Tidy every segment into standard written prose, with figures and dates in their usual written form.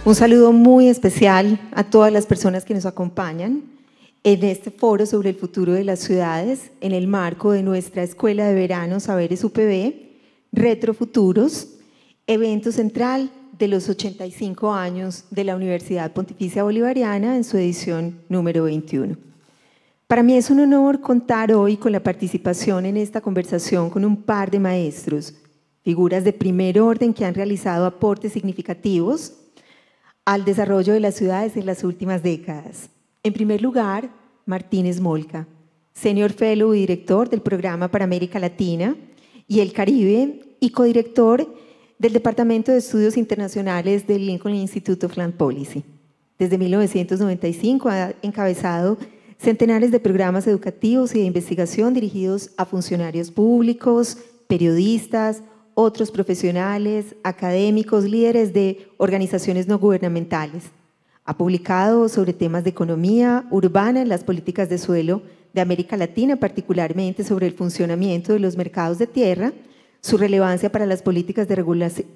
Un saludo muy especial a todas las personas que nos acompañan en este foro sobre el futuro de las ciudades en el marco de nuestra Escuela de Verano Saberes UPB, Retrofuturos, evento central de los 85 años de la Universidad Pontificia Bolivariana en su edición número 21. Para mí es un honor contar hoy con la participación en esta conversación con un par de maestros, figuras de primer orden que han realizado aportes significativos al desarrollo de las ciudades en las últimas décadas. En primer lugar, Martín Smolka, Senior Fellow y director del Programa para América Latina y el Caribe y codirector del Departamento de Estudios Internacionales del Lincoln Institute of Land Policy. Desde 1995 ha encabezado centenares de programas educativos y de investigación dirigidos a funcionarios públicos, periodistas, otros profesionales, académicos, líderes de organizaciones no gubernamentales. Ha publicado sobre temas de economía urbana en las políticas de suelo de América Latina, particularmente sobre el funcionamiento de los mercados de tierra, su relevancia para las políticas de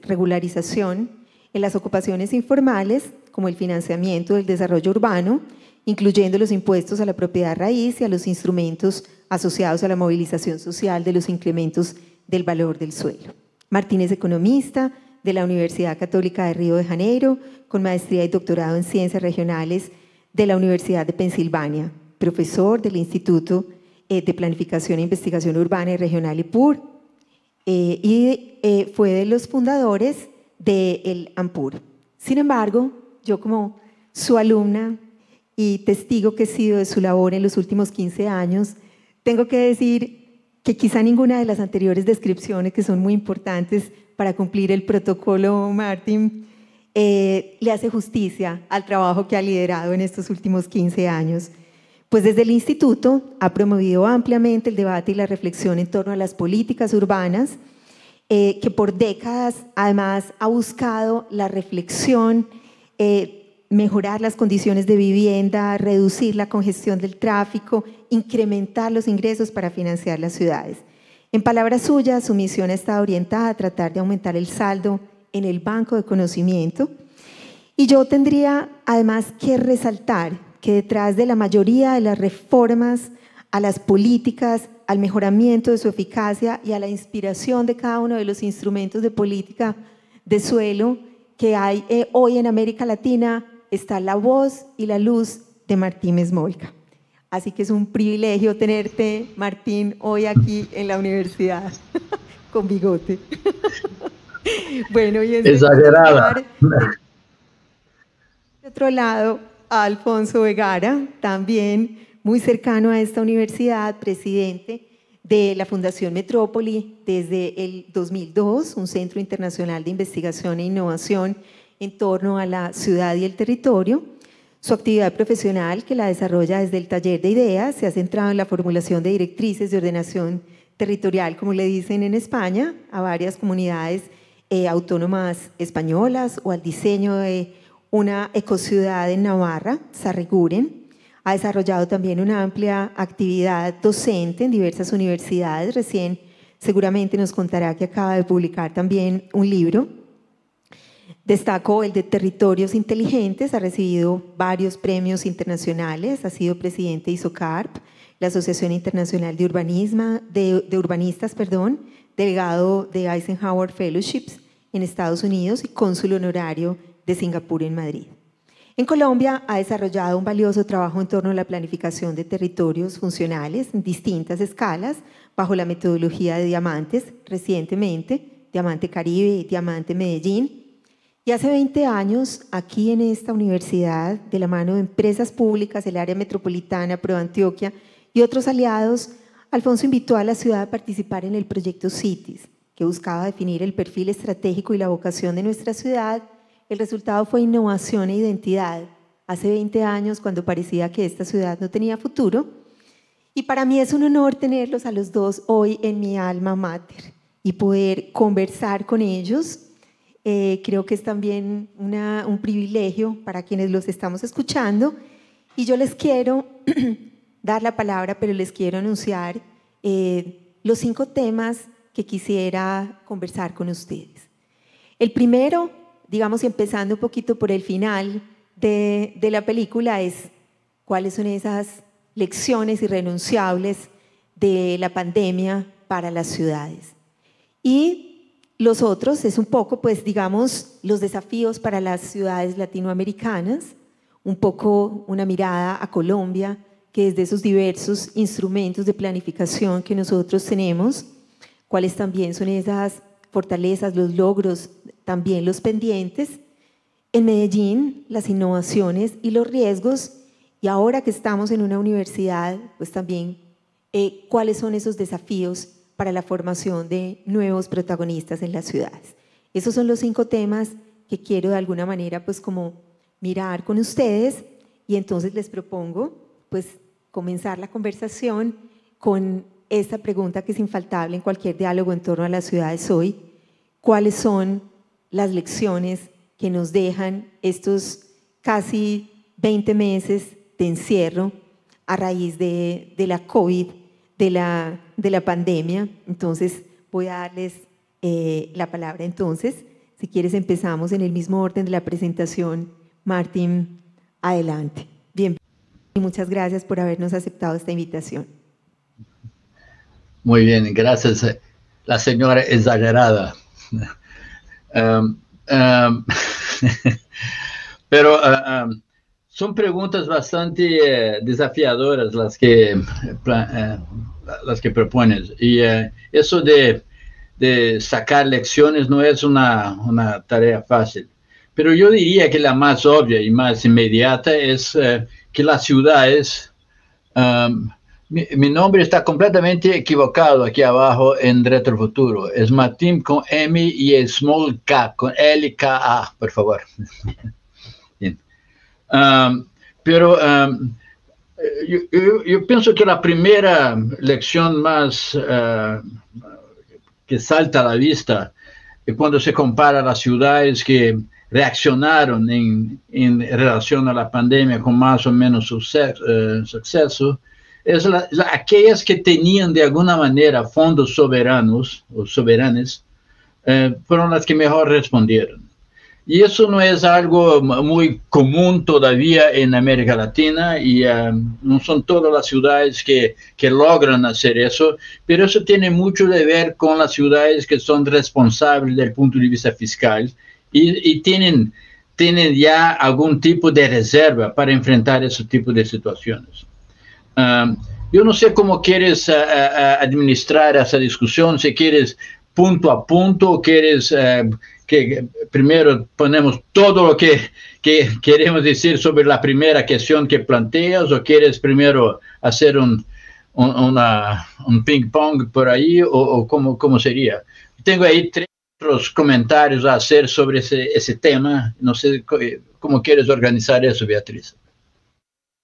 regularización en las ocupaciones informales, como el financiamiento del desarrollo urbano, incluyendo los impuestos a la propiedad raíz y a los instrumentos asociados a la movilización social de los incrementos del valor del suelo. Martín es economista de la Universidad Católica de Río de Janeiro, con maestría y doctorado en Ciencias Regionales de la Universidad de Pensilvania, profesor del Instituto de Planificación e Investigación Urbana y Regional IPUR, y fue de los fundadores del AMPUR. Sin embargo, yo como su alumna y testigo que he sido de su labor en los últimos 15 años, tengo que decir que quizá ninguna de las anteriores descripciones, que son muy importantes para cumplir el protocolo, Martín, le hace justicia al trabajo que ha liderado en estos últimos 15 años. Pues desde el instituto ha promovido ampliamente el debate y la reflexión en torno a las políticas urbanas, que por décadas además ha buscado la reflexión, mejorar las condiciones de vivienda, reducir la congestión del tráfico, incrementar los ingresos para financiar las ciudades. En palabras suyas, su misión ha estado orientada a tratar de aumentar el saldo en el banco de conocimiento. Y yo tendría además que resaltar que detrás de la mayoría de las reformas a las políticas, al mejoramiento de su eficacia y a la inspiración de cada uno de los instrumentos de política de suelo que hay hoy en América Latina, está la voz y la luz de Martín Smolka. Así que es un privilegio tenerte, Martín, hoy aquí en la universidad, con bigote. Bueno, y en exagerada. De otro lado, a Alfonso Vergara, también muy cercano a esta universidad, presidente de la Fundación Metrópoli desde el 2002, un centro internacional de investigación e innovación en torno a la ciudad y el territorio. Su actividad profesional, que la desarrolla desde el taller de ideas, se ha centrado en la formulación de directrices de ordenación territorial, como le dicen en España, a varias comunidades autónomas españolas o al diseño de una ecociudad en Navarra, Sarriguren. Ha desarrollado también una amplia actividad docente en diversas universidades. Recién seguramente nos contará que acaba de publicar también un libro. Destaco el de Territorios Inteligentes, ha recibido varios premios internacionales, ha sido presidente de ISOCARP, la Asociación Internacional de Urbanistas, delegado de Eisenhower Fellowships en Estados Unidos y cónsul honorario de Singapur en Madrid. En Colombia ha desarrollado un valioso trabajo en torno a la planificación de territorios funcionales en distintas escalas bajo la metodología de diamantes, recientemente Diamante Caribe y Diamante Medellín. Y hace 20 años, aquí en esta universidad, de la mano de empresas públicas, el área metropolitana, ProAntioquia y otros aliados, Alfonso invitó a la ciudad a participar en el proyecto Cities, que buscaba definir el perfil estratégico y la vocación de nuestra ciudad. El resultado fue innovación e identidad. Hace 20 años, cuando parecía que esta ciudad no tenía futuro. Y para mí es un honor tenerlos a los dos hoy en mi alma mater y poder conversar con ellos. Creo que es también un privilegio para quienes los estamos escuchando. Y yo les quiero dar la palabra, pero les quiero anunciar los 5 temas que quisiera conversar con ustedes. El primero digamos, empezando un poquito por el final de la película, es cuáles son esas lecciones irrenunciables de la pandemia para las ciudades. Y los otros es un poco, pues, digamos, los desafíos para las ciudades latinoamericanas, un poco una mirada a Colombia, que es de esos diversos instrumentos de planificación que nosotros tenemos, cuáles también son esas fortalezas, los logros, también los pendientes. En Medellín, las innovaciones y los riesgos, y ahora que estamos en una universidad, pues también cuáles son esos desafíos para la formación de nuevos protagonistas en las ciudades. Esos son los 5 temas que quiero de alguna manera pues como mirar con ustedes, y entonces les propongo pues comenzar la conversación con esta pregunta que es infaltable en cualquier diálogo en torno a las ciudades hoy: ¿cuáles son las lecciones que nos dejan estos casi 20 meses de encierro a raíz de la COVID, de la pandemia? Entonces voy a darles la palabra. Entonces, si quieres, empezamos en el mismo orden de la presentación. Martín, adelante. Bienvenido y muchas gracias por habernos aceptado esta invitación. Muy bien, gracias. La señora exagerada. Pero son preguntas bastante desafiadoras las que propones. Y eso de sacar lecciones no es una tarea fácil. Pero yo diría que la más obvia y más inmediata es que las ciudades... mi nombre está completamente equivocado aquí abajo en Retrofuturo. Es Martín con M y Small K, con L y K A, por favor. Bien. Pero yo pienso que la primera lección más que salta a la vista es cuando se compara las ciudades que reaccionaron en relación a la pandemia con más o menos suceso, es aquellas que tenían de alguna manera fondos soberanos o soberanos, fueron las que mejor respondieron. Y eso no es algo muy común todavía en América Latina, y no son todas las ciudades que logran hacer eso, pero eso tiene mucho que ver con las ciudades que son responsables desde el punto de vista fiscal y tienen ya algún tipo de reserva para enfrentar ese tipo de situaciones. Yo no sé cómo quieres administrar esa discusión, si quieres punto a punto, o quieres que primero ponemos todo lo que queremos decir sobre la primera cuestión que planteas, o quieres primero hacer un ping pong por ahí, o cómo sería. Tengo ahí 3 otros comentarios a hacer sobre ese tema. No sé cómo quieres organizar eso, Beatriz.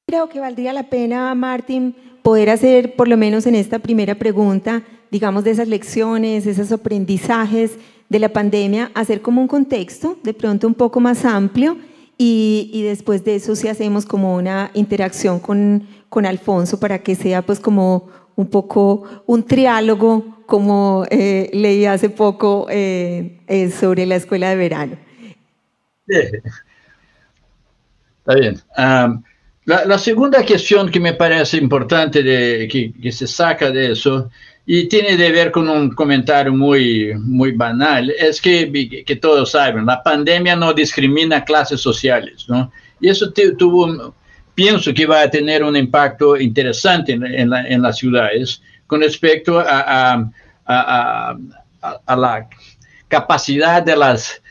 Creo que valdría la pena, Martín, poder hacer, por lo menos en esta primera pregunta, digamos, de esas lecciones, esos aprendizajes de la pandemia, hacer como un contexto de pronto un poco más amplio, y después de eso sí hacemos como una interacción con Alfonso para que sea pues como un poco un triálogo, como leí hace poco sobre la escuela de verano. Está bien. La segunda cuestión que me parece importante que se saca de eso, y tiene que ver con un comentario muy banal, es que todos saben, la pandemia no discrimina clases sociales, ¿no? Y eso pienso que va a tener un impacto interesante en las ciudades con respecto a la capacidad de las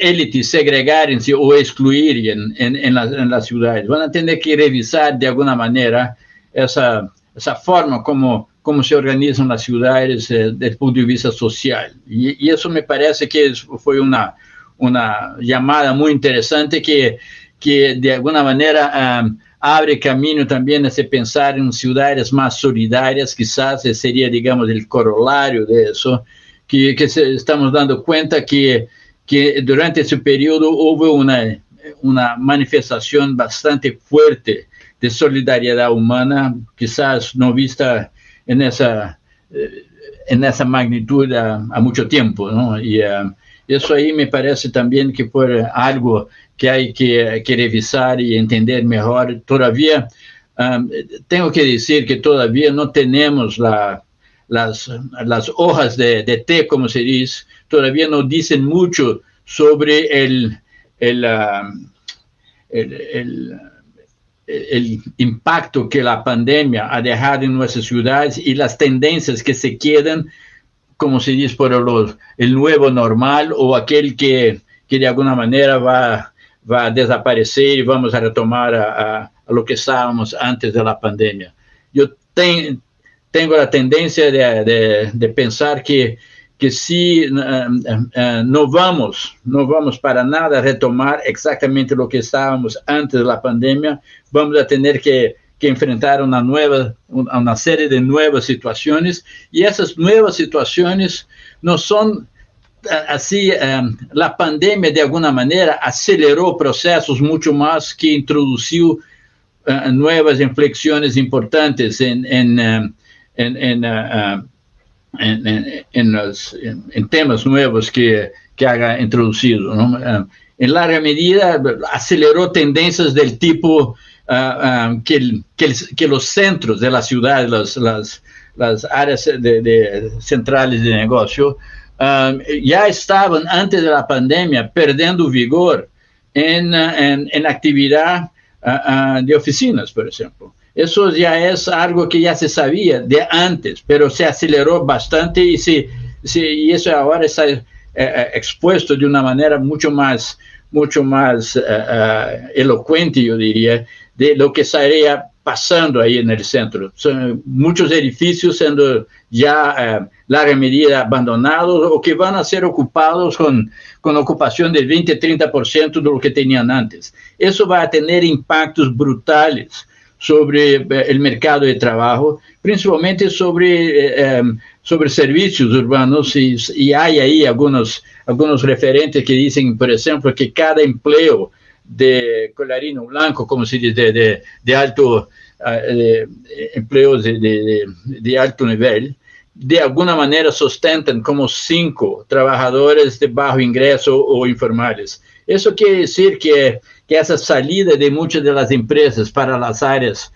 élites segregarse o excluir en las ciudades. Van a tener que revisar de alguna manera esa forma como se organizan las ciudades desde el punto de vista social. Y eso me parece que fue una llamada muy interesante que de alguna manera abre camino también a pensar en ciudades más solidarias. Quizás sería, digamos, el corolario de eso, que estamos dando cuenta que durante ese periodo hubo una manifestación bastante fuerte de solidaridad humana, quizás no vista en esa magnitud a mucho tiempo, ¿no? Y Eso ahí me parece también que fue algo que hay que revisar y entender mejor. Todavía tengo que decir que todavía no tenemos las hojas de té, como se dice, todavía no dicen mucho sobre el impacto que la pandemia ha dejado en nuestras ciudades y las tendencias que se quedan, como se dice, por el nuevo normal o aquel que de alguna manera va a desaparecer y vamos a retomar a lo que estábamos antes de la pandemia. Yo tengo la tendencia de pensar que si no vamos para nada a retomar exactamente lo que estábamos antes de la pandemia, vamos a tener que enfrentar una serie de nuevas situaciones, y esas nuevas situaciones no son así. La pandemia de alguna manera aceleró procesos mucho más que introdució nuevas inflexiones importantes en temas nuevos que haya introducido, ¿no? En larga medida aceleró tendencias del tipo que los centros de la ciudad, las áreas centrales de negocio, ya estaban antes de la pandemia perdiendo vigor en actividad de oficinas, por ejemplo. Eso ya es algo que ya se sabía de antes, pero se aceleró bastante y eso ahora está expuesto de una manera mucho más elocuente, yo diría, de lo que estaría pasando ahí en el centro. Son muchos edificios siendo ya larga medida abandonados o que van a ser ocupados con ocupación del 20-30% de lo que tenían antes. Eso va a tener impactos brutales sobre el mercado de trabajo, principalmente sobre servicios urbanos, y hay ahí algunos referentes que dicen, por ejemplo, que cada empleo de colarino blanco, como se dice, de alto empleos de alto nivel, de alguna manera sustentan como 5 trabajadores de bajo ingreso o informales. Eso quiere decir que esa salida de muchas de las empresas para las áreas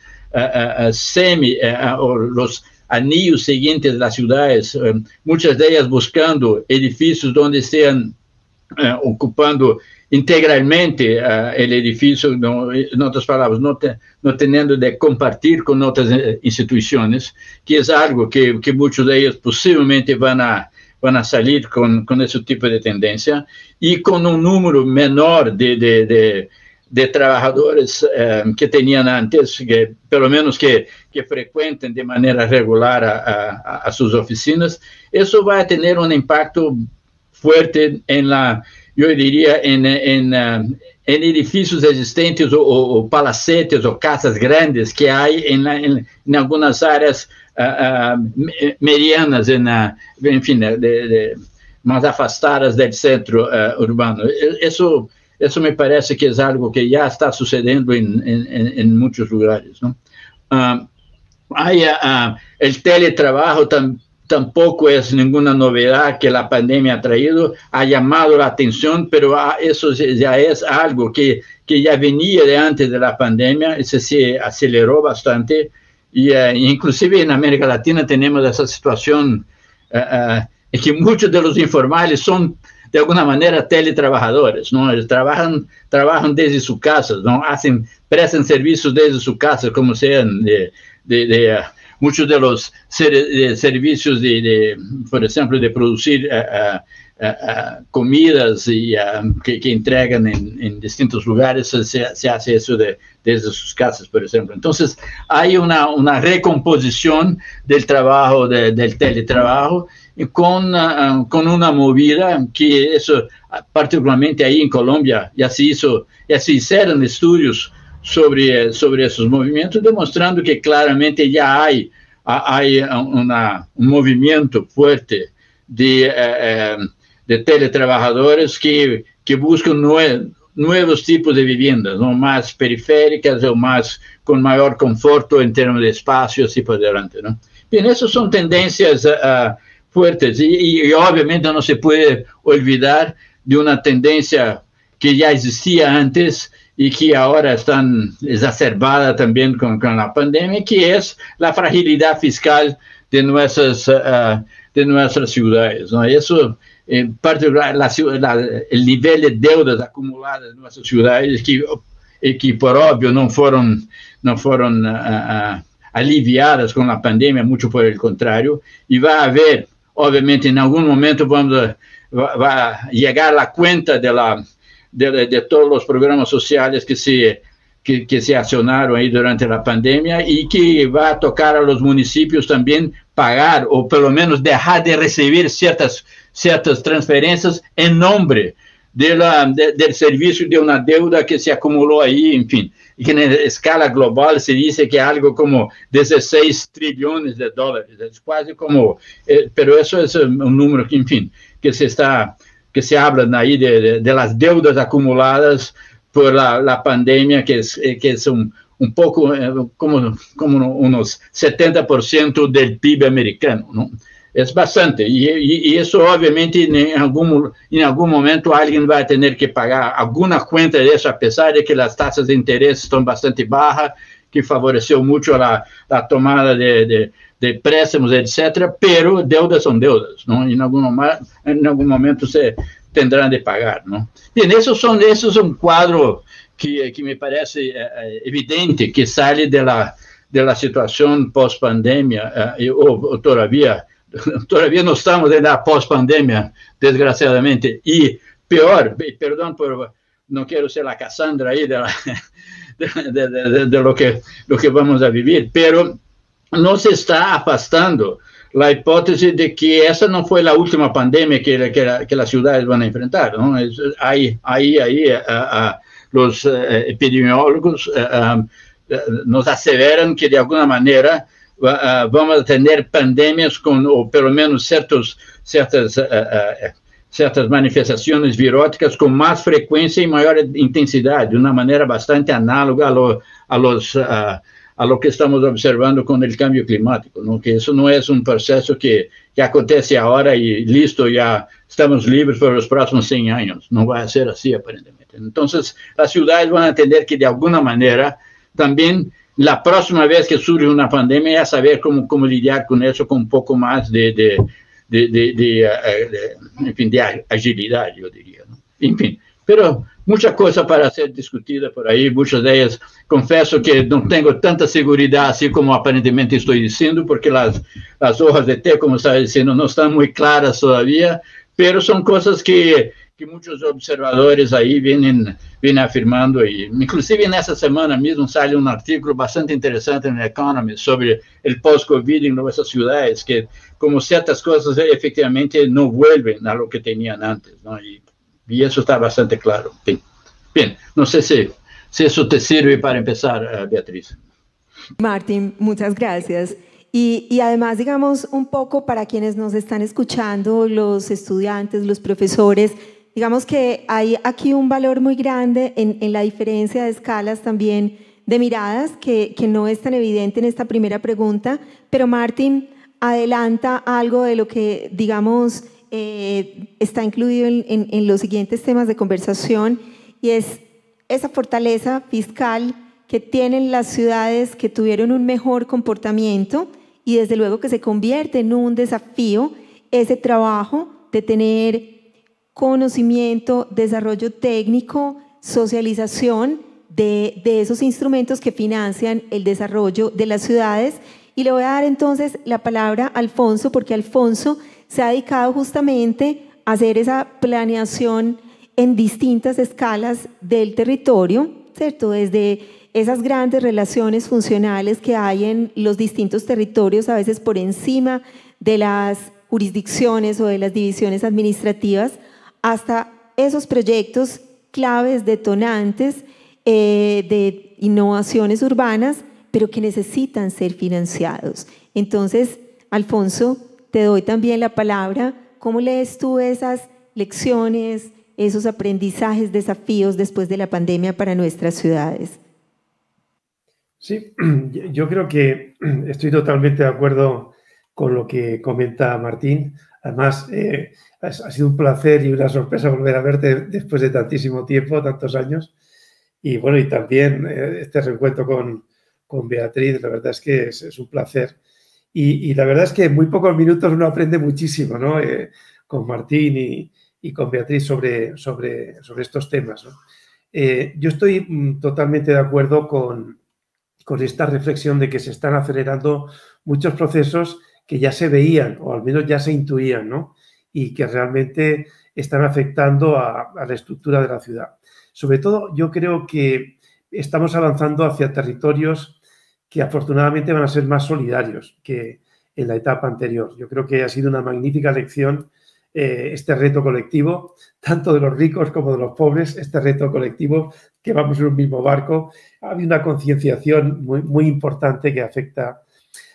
o los anillos siguientes de las ciudades, muchas de ellas buscando edificios donde estén ocupando integralmente el edificio, en otras palabras, no teniendo de compartir con otras instituciones, que es algo que muchos de ellos posiblemente van a salir con ese tipo de tendencia, y con un número menor de trabajadores que tenían antes, que pelo menos que frecuenten de manera regular a sus oficinas. Eso va a tener un impacto fuerte yo diría, en edificios existentes o palacetes o casas grandes que hay en algunas áreas medianas, en fin, más afastadas del centro urbano. Eso me parece que es algo que ya está sucediendo en muchos lugares, ¿no? El teletrabajo tampoco es ninguna novedad que la pandemia ha traído, ha llamado la atención, pero eso ya es algo que ya venía de antes de la pandemia, y se aceleró bastante, y inclusive en América Latina tenemos esa situación en que muchos de los informales son de alguna manera teletrabajadores, ¿no? Ellos trabajan desde sus casas, ¿no? Prestan servicios desde sus casas, como sean muchos de los servicios por ejemplo, de producir comidas y que entregan en distintos lugares, se hace eso desde sus casas, por ejemplo. Entonces, hay una recomposición del trabajo, del teletrabajo, con una movida que eso, particularmente ahí en Colombia, ya se hicieron estudios sobre esos movimientos, demostrando que claramente ya hay un movimiento fuerte de teletrabajadores que buscan nuevos tipos de viviendas, ¿no? Más periféricas o con mayor conforto en términos de espacios y por delante, ¿no? Bien, esas son tendencias fuertes. Y obviamente no se puede olvidar de una tendencia que ya existía antes y que ahora están exacerbada también con la pandemia, que es la fragilidad fiscal de nuestras ciudades, ¿no? Eso, en particular, el nivel de deudas acumuladas en nuestras ciudades, que por obvio no fueron aliviadas con la pandemia, mucho por el contrario, y va a haber, obviamente, en algún momento va a llegar la cuenta de todos los programas sociales que se accionaron ahí durante la pandemia y que va a tocar a los municipios también pagar o por lo menos dejar de recibir ciertas transferencias en nombre del servicio de una deuda que se acumuló ahí, en fin, y que en escala global se dice que algo como 16 trillones de dólares, es casi como, pero eso es un número que, en fin, que se hablan ahí de las deudas acumuladas por la pandemia, que es un poco como unos 70% del PIB americano, ¿no? Es bastante, y eso obviamente en algún momento alguien va a tener que pagar alguna cuenta de eso, a pesar de que las tasas de interés están bastante bajas, que favoreció mucho la tomada de préstamos, etcétera, pero deudas son deudas, ¿no? En algún momento se tendrán de pagar, ¿no? Bien, eso es un cuadro que me parece evidente, que sale de la situación post-pandemia, o todavía no estamos en la post-pandemia, desgraciadamente, y peor, perdón, no quiero ser la Cassandra ahí de lo que vamos a vivir, pero no se está apastando la hipótesis de que esa no fue la última pandemia que las ciudades van a enfrentar, ¿no? Los epidemiólogos nos aseveran que de alguna manera vamos a tener pandemias o por lo menos ciertas manifestaciones viróticas con más frecuencia y mayor intensidad, de una manera bastante análoga a lo que estamos observando con el cambio climático, ¿no? Que eso no es un proceso que acontece ahora y listo, ya estamos libres por los próximos 100 años. No va a ser así, aparentemente. Entonces, las ciudades van a tener que, de alguna manera, también la próxima vez que surge una pandemia, ya saber cómo lidiar con eso con un poco más de agilidad, yo diría, ¿no? En fin, pero muchas cosas para ser discutidas por ahí, muchas de ellas, confieso que no tengo tanta seguridad así como aparentemente estoy diciendo, porque las hojas de té, como estaba diciendo, no están muy claras todavía, pero son cosas que muchos observadores ahí vienen afirmando, y inclusive en esa semana mismo sale un artículo bastante interesante en el Economist sobre el post-COVID en nuestras ciudades, que como ciertas cosas efectivamente no vuelven a lo que tenían antes, ¿no? Y eso está bastante claro. Bien, no sé si eso te sirve para empezar, Beatriz. Martín, muchas gracias. Y además, digamos, un poco para quienes nos están escuchando, los estudiantes, los profesores, digamos que hay aquí un valor muy grande en la diferencia de escalas también de miradas, que no es tan evidente en esta primera pregunta, pero Martín adelanta algo de lo que, digamos, está incluido en los siguientes temas de conversación, y es esa fortaleza fiscal que tienen las ciudades que tuvieron un mejor comportamiento, y desde luego que se convierte en un desafío ese trabajo de tener conocimiento, desarrollo técnico, socialización de esos instrumentos que financian el desarrollo de las ciudades. Y le voy a dar entonces la palabra a Alfonso, porque Alfonso se ha dedicado justamente a hacer esa planeación en distintas escalas del territorio, ¿cierto? Desde esas grandes relaciones funcionales que hay en los distintos territorios, a veces por encima de las jurisdicciones o de las divisiones administrativas, hasta esos proyectos claves, detonantes de innovaciones urbanas, pero que necesitan ser financiados. Entonces, Alfonso, te doy también la palabra. ¿Cómo lees tú esas lecciones, esos aprendizajes, desafíos después de la pandemia para nuestras ciudades? Sí, yo creo que estoy totalmente de acuerdo con lo que comenta Martín. Además, ha sido un placer y una sorpresa volver a verte después de tantísimo tiempo, tantos años. Y bueno, y también este reencuentro con Beatriz, la verdad es que es un placer. Y la verdad es que en muy pocos minutos uno aprende muchísimo, ¿no? Con Martín y con Beatriz sobre estos temas, ¿no? Yo estoy totalmente de acuerdo con esta reflexión de que se están acelerando muchos procesos que ya se veían o al menos ya se intuían, ¿no? Y que realmente están afectando a la estructura de la ciudad. Sobre todo, yo creo que estamos avanzando hacia territorios que afortunadamente van a ser más solidarios que en la etapa anterior. Yo creo que ha sido una magnífica lección este reto colectivo, tanto de los ricos como de los pobres, este reto colectivo que vamos en un mismo barco. Ha habido una concienciación muy, muy importante que afecta.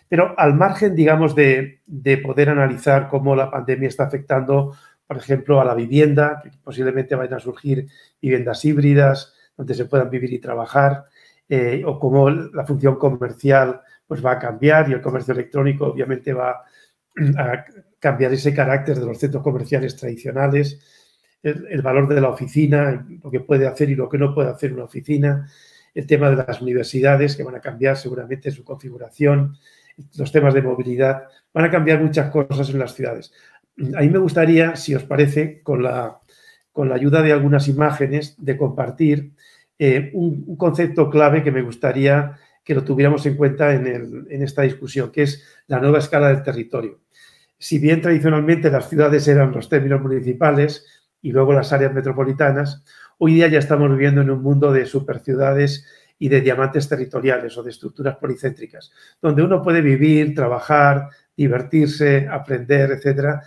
Pero al margen, digamos, de poder analizar cómo la pandemia está afectando, por ejemplo, a la vivienda, que posiblemente vayan a surgir viviendas híbridas donde se puedan vivir y trabajar, o cómo la función comercial pues va a cambiar y el comercio electrónico obviamente va a cambiar ese carácter de los centros comerciales tradicionales, el valor de la oficina, lo que puede hacer y lo que no puede hacer una oficina, el tema de las universidades que van a cambiar seguramente su configuración, los temas de movilidad, van a cambiar muchas cosas en las ciudades. A mí me gustaría, si os parece, con la ayuda de algunas imágenes, de compartir un concepto clave que me gustaría que lo tuviéramos en cuenta en esta discusión, que es la nueva escala del territorio. Si bien tradicionalmente las ciudades eran los términos municipales y luego las áreas metropolitanas, hoy día ya estamos viviendo en un mundo de superciudades y de diamantes territoriales o de estructuras policéntricas, donde uno puede vivir, trabajar, divertirse, aprender, etcétera,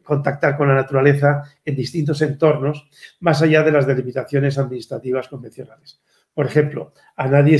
contactar con la naturaleza en distintos entornos, más allá de las delimitaciones administrativas convencionales. Por ejemplo, para nadie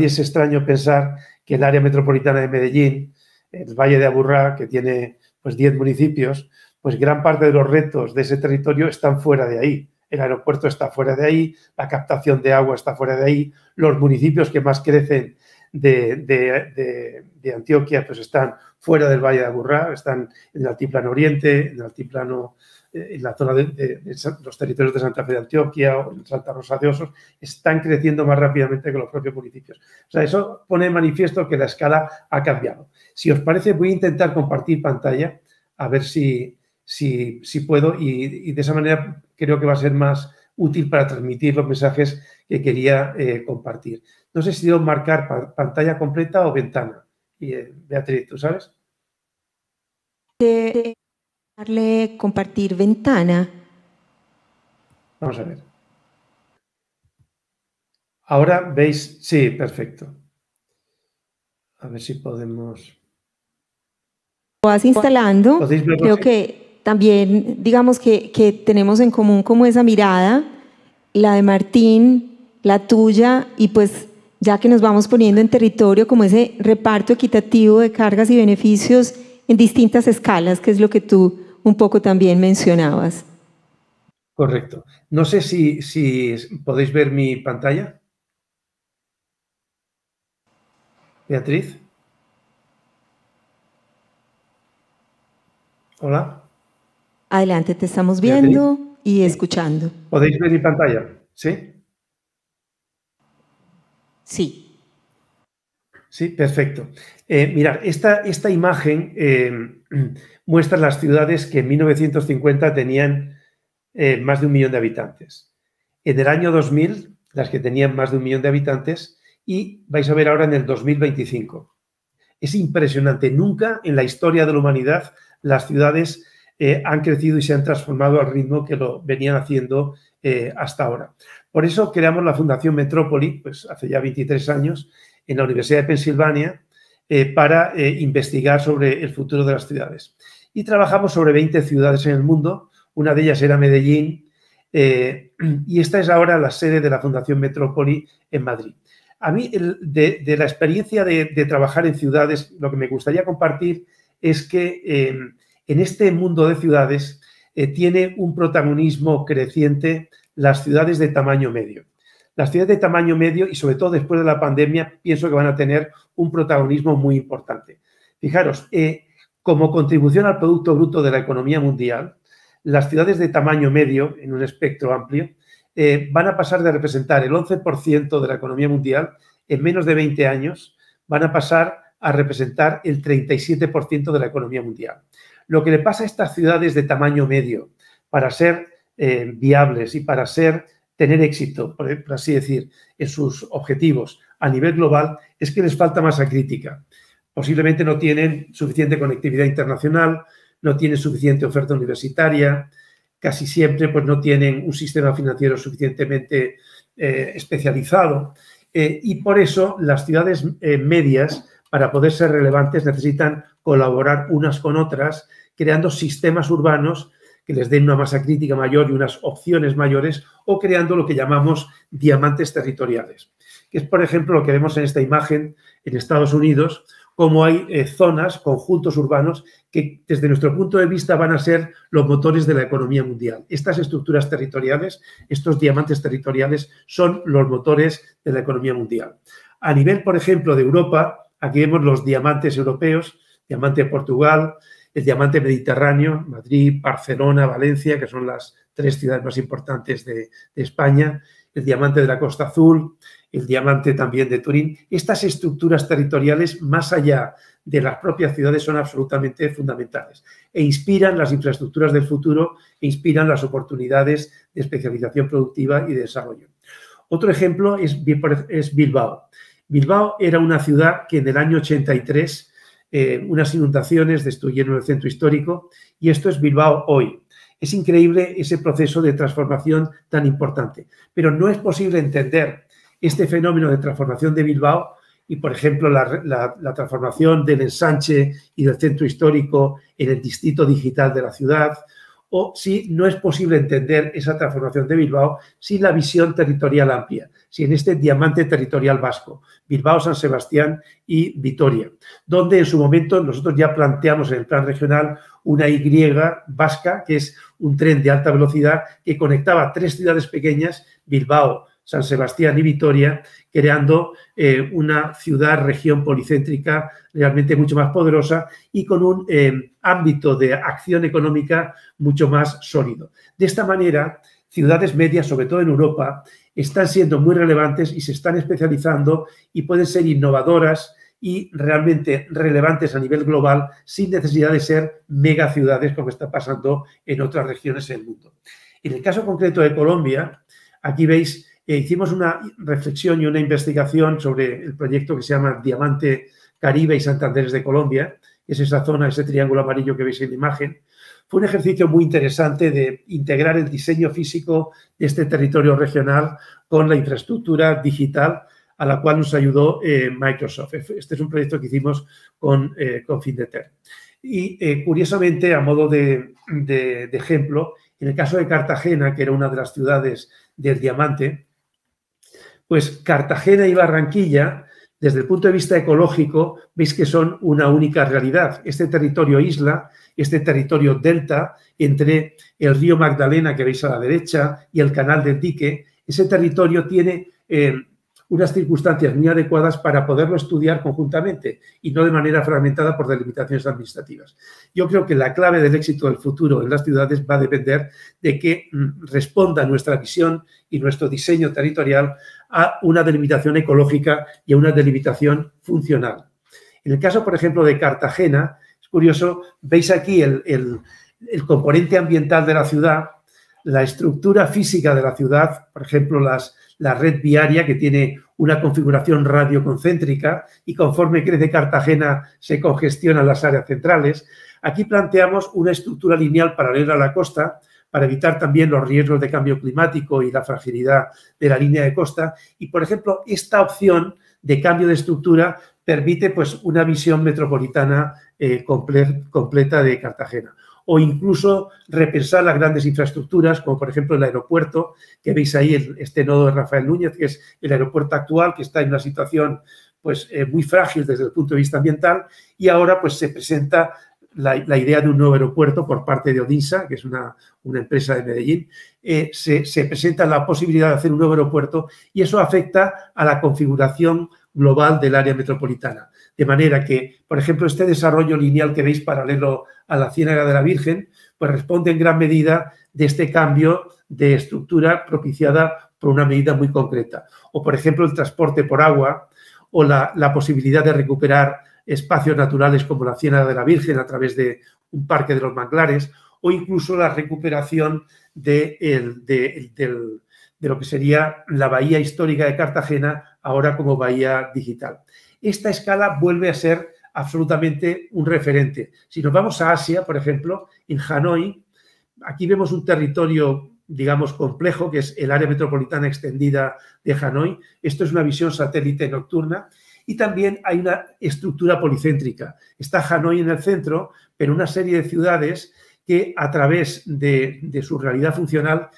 es extraño pensar que el área metropolitana de Medellín, el Valle de Aburrá, que tiene pues 10 municipios, pues gran parte de los retos de ese territorio están fuera de ahí. El aeropuerto está fuera de ahí, la captación de agua está fuera de ahí, los municipios que más crecen de Antioquia pues están fuera del Valle de Aburrá, están en el altiplano oriente, en el altiplano, en la zona de los territorios de Santa Fe de Antioquia o en Santa Rosa de Osos, están creciendo más rápidamente que los propios municipios. O sea, eso pone en manifiesto que la escala ha cambiado. Si os parece, voy a intentar compartir pantalla, a ver si puedo, y de esa manera creo que va a ser más útil para transmitir los mensajes que quería compartir. No sé si debo marcar pantalla completa o ventana. Beatriz, ¿tú sabes? Darle compartir ventana. Vamos a ver. Ahora veis, sí, perfecto. A ver si podemos. Lo vas instalando. Creo que también, digamos que tenemos en común como esa mirada, la de Martín, la tuya, y pues ya que nos vamos poniendo en territorio como ese reparto equitativo de cargas y beneficios en distintas escalas, que es lo que tú un poco también mencionabas. Correcto. No sé si podéis ver mi pantalla. Beatriz. Hola. Adelante, te estamos viendo Beatriz. Y escuchando. ¿Podéis ver mi pantalla? ¿Sí? Sí. Sí, perfecto. Mirad, esta imagen muestra las ciudades que en 1950 tenían más de 1 millón de habitantes. En el año 2000, las que tenían más de 1 millón de habitantes, y vais a ver ahora en el 2025. Es impresionante. Nunca en la historia de la humanidad las ciudades han crecido y se han transformado al ritmo que lo venían haciendo hasta ahora. Por eso creamos la Fundación Metrópoli, pues hace ya 23 años, en la Universidad de Pensilvania, para investigar sobre el futuro de las ciudades. Y trabajamos sobre 20 ciudades en el mundo. Una de ellas era Medellín, y esta es ahora la sede de la Fundación Metrópoli en Madrid. A mí, de la experiencia de trabajar en ciudades, lo que me gustaría compartir es que en este mundo de ciudades tiene un protagonismo creciente las ciudades de tamaño medio. Las ciudades de tamaño medio, y sobre todo después de la pandemia, pienso que van a tener un protagonismo muy importante. Fijaros, como contribución al Producto Bruto de la economía mundial, las ciudades de tamaño medio, en un espectro amplio, van a pasar de representar el 11% de la economía mundial en menos de 20 años, van a pasar a representar el 37% de la economía mundial. Lo que le pasa a estas ciudades de tamaño medio para ser viables y para tener éxito, por así decir, en sus objetivos a nivel global, es que les falta masa crítica. Posiblemente no tienen suficiente conectividad internacional, no tienen suficiente oferta universitaria, casi siempre pues, no tienen un sistema financiero suficientemente especializado y por eso las ciudades medias, para poder ser relevantes, necesitan colaborar unas con otras, creando sistemas urbanos que les den una masa crítica mayor y unas opciones mayores o creando lo que llamamos diamantes territoriales, que es, por ejemplo, lo que vemos en esta imagen en Estados Unidos, como hay zonas, conjuntos urbanos que desde nuestro punto de vista van a ser los motores de la economía mundial. Estas estructuras territoriales, estos diamantes territoriales son los motores de la economía mundial. A nivel, por ejemplo, de Europa, aquí vemos los diamantes europeos, diamante de Portugal, el diamante mediterráneo, Madrid, Barcelona, Valencia, que son las 3 ciudades más importantes de España, el diamante de la Costa Azul, el diamante también de Turín. Estas estructuras territoriales, más allá de las propias ciudades, son absolutamente fundamentales e inspiran las infraestructuras del futuro e inspiran las oportunidades de especialización productiva y de desarrollo. Otro ejemplo es Bilbao. Bilbao era una ciudad que en el año 83 unas inundaciones destruyeron el centro histórico y esto es Bilbao hoy. Es increíble ese proceso de transformación tan importante, pero no es posible entender este fenómeno de transformación de Bilbao y, por ejemplo, la transformación del ensanche y del centro histórico en el distrito digital de la ciudad, o si no es posible entender esa transformación de Bilbao sin la visión territorial amplia, sin este diamante territorial vasco, Bilbao, San Sebastián y Vitoria, donde en su momento nosotros ya planteamos en el plan regional una Y vasca, que es un tren de alta velocidad que conectaba 3 ciudades pequeñas, Bilbao, San Sebastián y Vitoria, creando una ciudad-región policéntrica realmente mucho más poderosa y con un ámbito de acción económica mucho más sólido. De esta manera, ciudades medias, sobre todo en Europa, están siendo muy relevantes y se están especializando y pueden ser innovadoras y realmente relevantes a nivel global sin necesidad de ser megaciudades como está pasando en otras regiones del mundo. En el caso concreto de Colombia, aquí veis, hicimos una reflexión y una investigación sobre el proyecto que se llama Diamante Caribe y Santanderes de Colombia, que es esa zona, ese triángulo amarillo que veis en la imagen. Fue un ejercicio muy interesante de integrar el diseño físico de este territorio regional con la infraestructura digital a la cual nos ayudó Microsoft. Este es un proyecto que hicimos con Findeter. Y curiosamente, a modo de ejemplo, en el caso de Cartagena, que era una de las ciudades del diamante, pues Cartagena y Barranquilla, desde el punto de vista ecológico, veis que son una única realidad. Este territorio isla, este territorio delta, entre el río Magdalena, que veis a la derecha, y el canal del Dique, ese territorio tiene unas circunstancias muy adecuadas para poderlo estudiar conjuntamente y no de manera fragmentada por delimitaciones administrativas. Yo creo que la clave del éxito del futuro en las ciudades va a depender de que responda nuestra visión y nuestro diseño territorial a una delimitación ecológica y a una delimitación funcional. En el caso, por ejemplo, de Cartagena, es curioso, veis aquí el componente ambiental de la ciudad, la estructura física de la ciudad, por ejemplo, la red viaria que tiene una configuración radioconcéntrica y conforme crece Cartagena se congestionan las áreas centrales. Aquí planteamos una estructura lineal paralela a la costa para evitar también los riesgos de cambio climático y la fragilidad de la línea de costa. Y, por ejemplo, esta opción de cambio de estructura permite pues, una visión metropolitana completa de Cartagena. O incluso repensar las grandes infraestructuras, como por ejemplo el aeropuerto, que veis ahí, este nodo de Rafael Núñez, que es el aeropuerto actual, que está en una situación pues, muy frágil desde el punto de vista ambiental, y ahora pues, se presenta la idea de un nuevo aeropuerto por parte de Odinsa, que es una empresa de Medellín. Se presenta la posibilidad de hacer un nuevo aeropuerto y eso afecta a la configuración global del área metropolitana. De manera que, por ejemplo, este desarrollo lineal que veis paralelo a la Ciénaga de la Virgen, pues responde en gran medida de este cambio de estructura propiciada por una medida muy concreta. O, por ejemplo, el transporte por agua o la posibilidad de recuperar espacios naturales como la Ciénaga de la Virgen a través de un parque de los manglares, o incluso la recuperación de lo que sería la bahía histórica de Cartagena, ahora como bahía digital. Esta escala vuelve a ser absolutamente un referente. Si nos vamos a Asia, por ejemplo, en Hanoi, aquí vemos un territorio, digamos, complejo, que es el área metropolitana extendida de Hanoi. Esto es una visión satélite nocturna. Y también hay una estructura policéntrica. Está Hanoi en el centro, pero una serie de ciudades que a través de su realidad funcional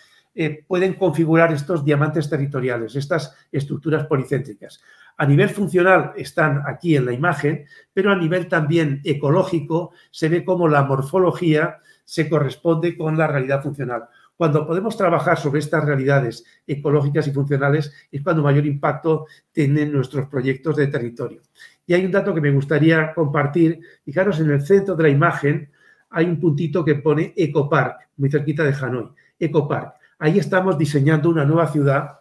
pueden configurar estos diamantes territoriales, estas estructuras policéntricas. A nivel funcional están aquí en la imagen, pero a nivel también ecológico se ve cómo la morfología se corresponde con la realidad funcional. Cuando podemos trabajar sobre estas realidades ecológicas y funcionales es cuando mayor impacto tienen nuestros proyectos de territorio. Y hay un dato que me gustaría compartir. Fijaros, en el centro de la imagen hay un puntito que pone Ecopark, muy cerquita de Hanoi. Ecopark. Ahí estamos diseñando una nueva ciudad,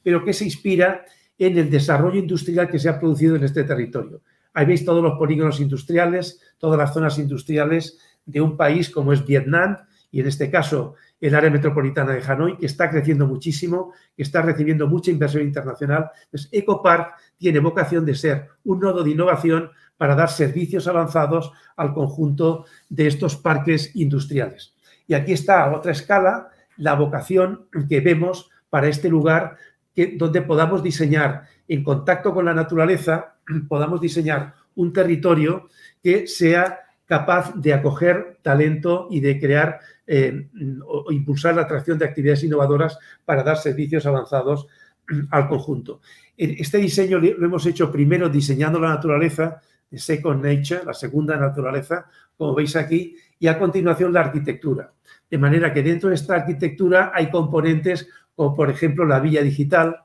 pero que se inspira en el desarrollo industrial que se ha producido en este territorio. Ahí veis todos los polígonos industriales, todas las zonas industriales de un país como es Vietnam, y en este caso el área metropolitana de Hanoi, que está creciendo muchísimo, que está recibiendo mucha inversión internacional. Entonces, Ecopark tiene vocación de ser un nodo de innovación para dar servicios avanzados al conjunto de estos parques industriales. Y aquí está a otra escala la vocación que vemos para este lugar, donde podamos diseñar, en contacto con la naturaleza, podamos diseñar un territorio que sea capaz de acoger talento y de crear o impulsar la atracción de actividades innovadoras para dar servicios avanzados al conjunto. Este diseño lo hemos hecho primero diseñando la naturaleza, Second Nature, la segunda naturaleza, como veis aquí, y a continuación la arquitectura. De manera que dentro de esta arquitectura hay componentes como, por ejemplo, la vía digital.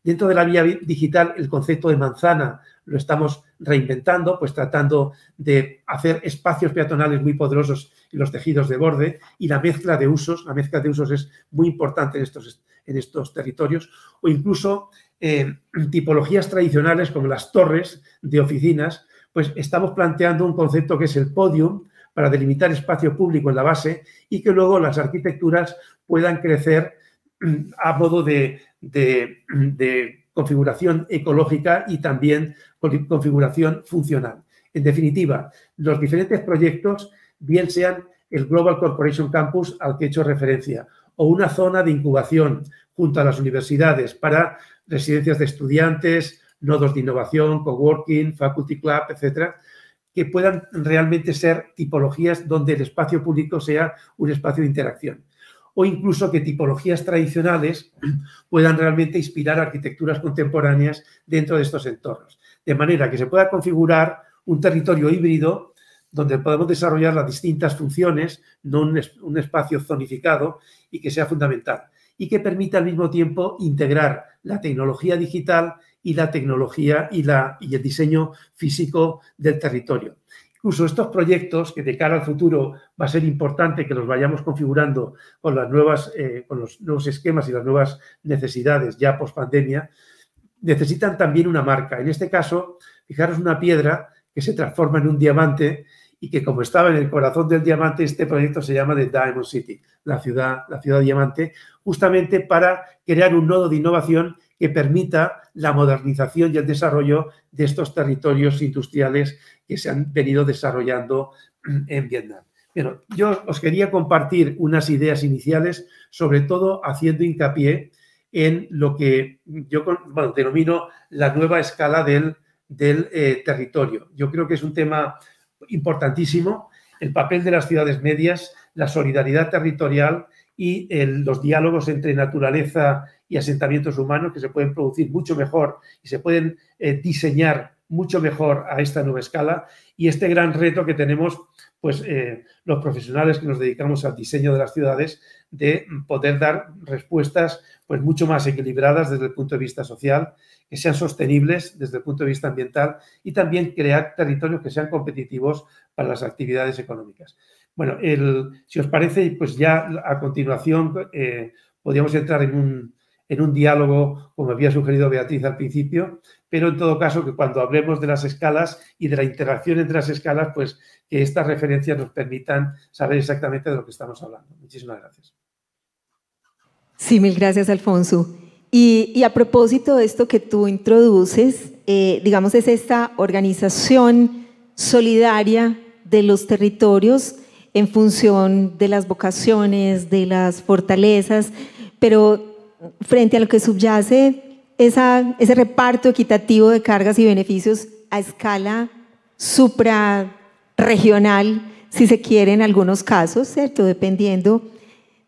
Dentro de la vía digital, el concepto de manzana lo estamos reinventando, pues tratando de hacer espacios peatonales muy poderosos en los tejidos de borde, y la mezcla de usos es muy importante en estos territorios, o incluso tipologías tradicionales como las torres de oficinas, pues estamos planteando un concepto que es el podium para delimitar espacio público en la base y que luego las arquitecturas puedan crecer a modo de configuración ecológica y también configuración funcional. En definitiva, los diferentes proyectos, bien sean el Global Corporation Campus al que he hecho referencia, o una zona de incubación junto a las universidades para residencias de estudiantes, nodos de innovación, coworking, faculty club, etcétera, que puedan realmente ser tipologías donde el espacio público sea un espacio de interacción. O incluso que tipologías tradicionales puedan realmente inspirar arquitecturas contemporáneas dentro de estos entornos. De manera que se pueda configurar un territorio híbrido donde podamos desarrollar las distintas funciones, no un espacio zonificado, y que sea fundamental. Y que permita al mismo tiempo integrar la tecnología digital y la tecnología y el diseño físico del territorio. Incluso estos proyectos, que de cara al futuro va a ser importante que los vayamos configurando con los nuevos esquemas y las nuevas necesidades ya post-pandemia, necesitan también una marca. En este caso, fijaros, una piedra que se transforma en un diamante y que, como estaba en el corazón del diamante, este proyecto se llama The Diamond City, la ciudad diamante, justamente para crear un nodo de innovación que permita la modernización y el desarrollo de estos territorios industriales que se han venido desarrollando en Vietnam. Bueno, yo os quería compartir unas ideas iniciales, sobre todo haciendo hincapié en lo que yo denomino la nueva escala del territorio. Yo creo que es un tema importantísimo, el papel de las ciudades medias, la solidaridad territorial y los diálogos entre naturaleza y asentamientos humanos que se pueden producir mucho mejor y se pueden diseñar mucho mejor a esta nueva escala, y este gran reto que tenemos pues, los profesionales que nos dedicamos al diseño de las ciudades, de poder dar respuestas pues, mucho más equilibradas desde el punto de vista social, que sean sostenibles desde el punto de vista ambiental y también crear territorios que sean competitivos para las actividades económicas. Bueno, si os parece, pues ya a continuación podríamos entrar en un diálogo, como había sugerido Beatriz al principio, pero en todo caso que cuando hablemos de las escalas y de la interacción entre las escalas, pues que estas referencias nos permitan saber exactamente de lo que estamos hablando. Muchísimas gracias. Sí, mil gracias, Alfonso. Y a propósito de esto que tú introduces, digamos, es esta organización solidaria de los territorios en función de las vocaciones, de las fortalezas, pero frente a lo que subyace ese reparto equitativo de cargas y beneficios a escala suprarregional, si se quiere en algunos casos, ¿cierto? Dependiendo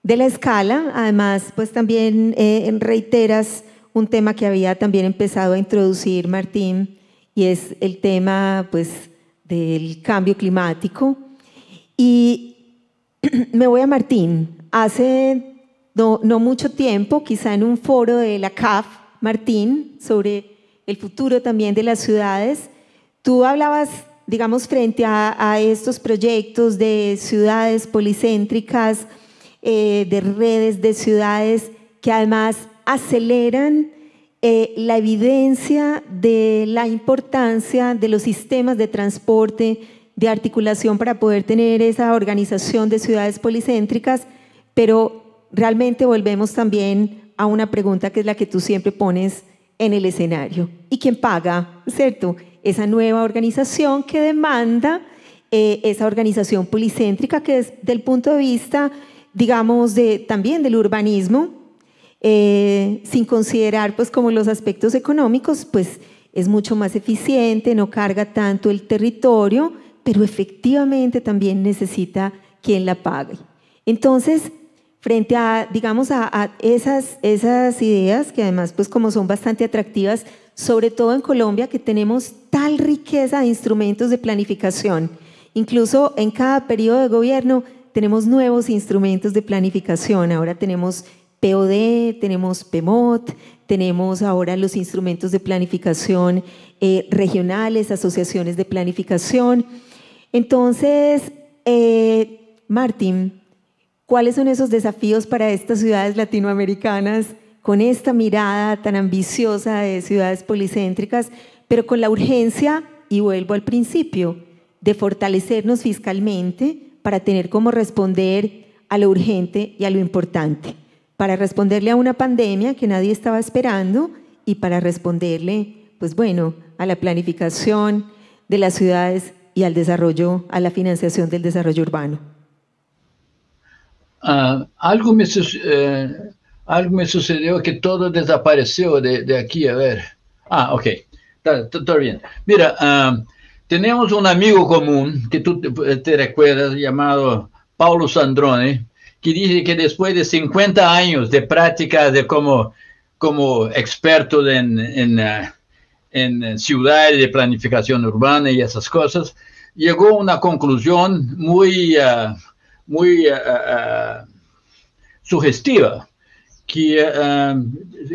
de la escala. Además, pues también reiteras un tema que había también empezado a introducir Martín, y es el tema pues del cambio climático. Y me voy a Martín. Hace no mucho tiempo, quizá en un foro de la CAF, Martín, sobre el futuro también de las ciudades, tú hablabas, digamos, frente a estos proyectos de ciudades policéntricas, de redes de ciudades que además aceleran la evidencia de la importancia de los sistemas de transporte, de articulación para poder tener esa organización de ciudades policéntricas, pero realmente volvemos también a una pregunta que es la que tú siempre pones en el escenario. ¿Y quién paga, cierto? Esa nueva organización que demanda esa organización policéntrica que desde el punto de vista, digamos, también del urbanismo, sin considerar pues como los aspectos económicos, pues es mucho más eficiente, no carga tanto el territorio, pero efectivamente también necesita quien la pague. Entonces, frente a, digamos, a esas ideas que además pues como son bastante atractivas, sobre todo en Colombia, que tenemos tal riqueza de instrumentos de planificación, incluso en cada periodo de gobierno tenemos nuevos instrumentos de planificación. Ahora tenemos POD, tenemos PEMOT, tenemos ahora los instrumentos de planificación regionales, asociaciones de planificación. Entonces, Martín, ¿cuáles son esos desafíos para estas ciudades latinoamericanas con esta mirada tan ambiciosa de ciudades policéntricas, pero con la urgencia, y vuelvo al principio, de fortalecernos fiscalmente para tener cómo responder a lo urgente y a lo importante, para responderle a una pandemia que nadie estaba esperando y para responderle, pues bueno, a la planificación de las ciudades y al desarrollo, a la financiación del desarrollo urbano? Algo me sucedió que todo desapareció de aquí, a ver. Ok, está bien. Mira, tenemos un amigo común que tú te recuerdas, llamado Paulo Sandrone, que dice que después de 50 años de práctica como experto en ciudades, de planificación urbana y esas cosas, llegó a una conclusión muy sugestiva, que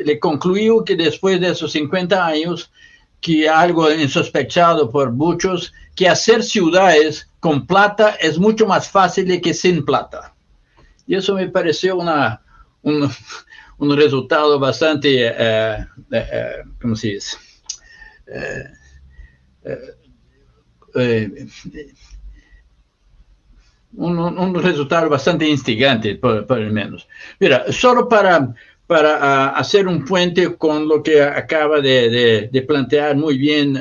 le concluyó que después de esos 50 años, que algo insospechado por muchos, que hacer ciudades con plata es mucho más fácil que sin plata. Y eso me pareció un resultado bastante, ¿cómo se dice? Un resultado bastante instigante, por lo menos. Mira, solo para hacer un puente con lo que acaba de plantear muy bien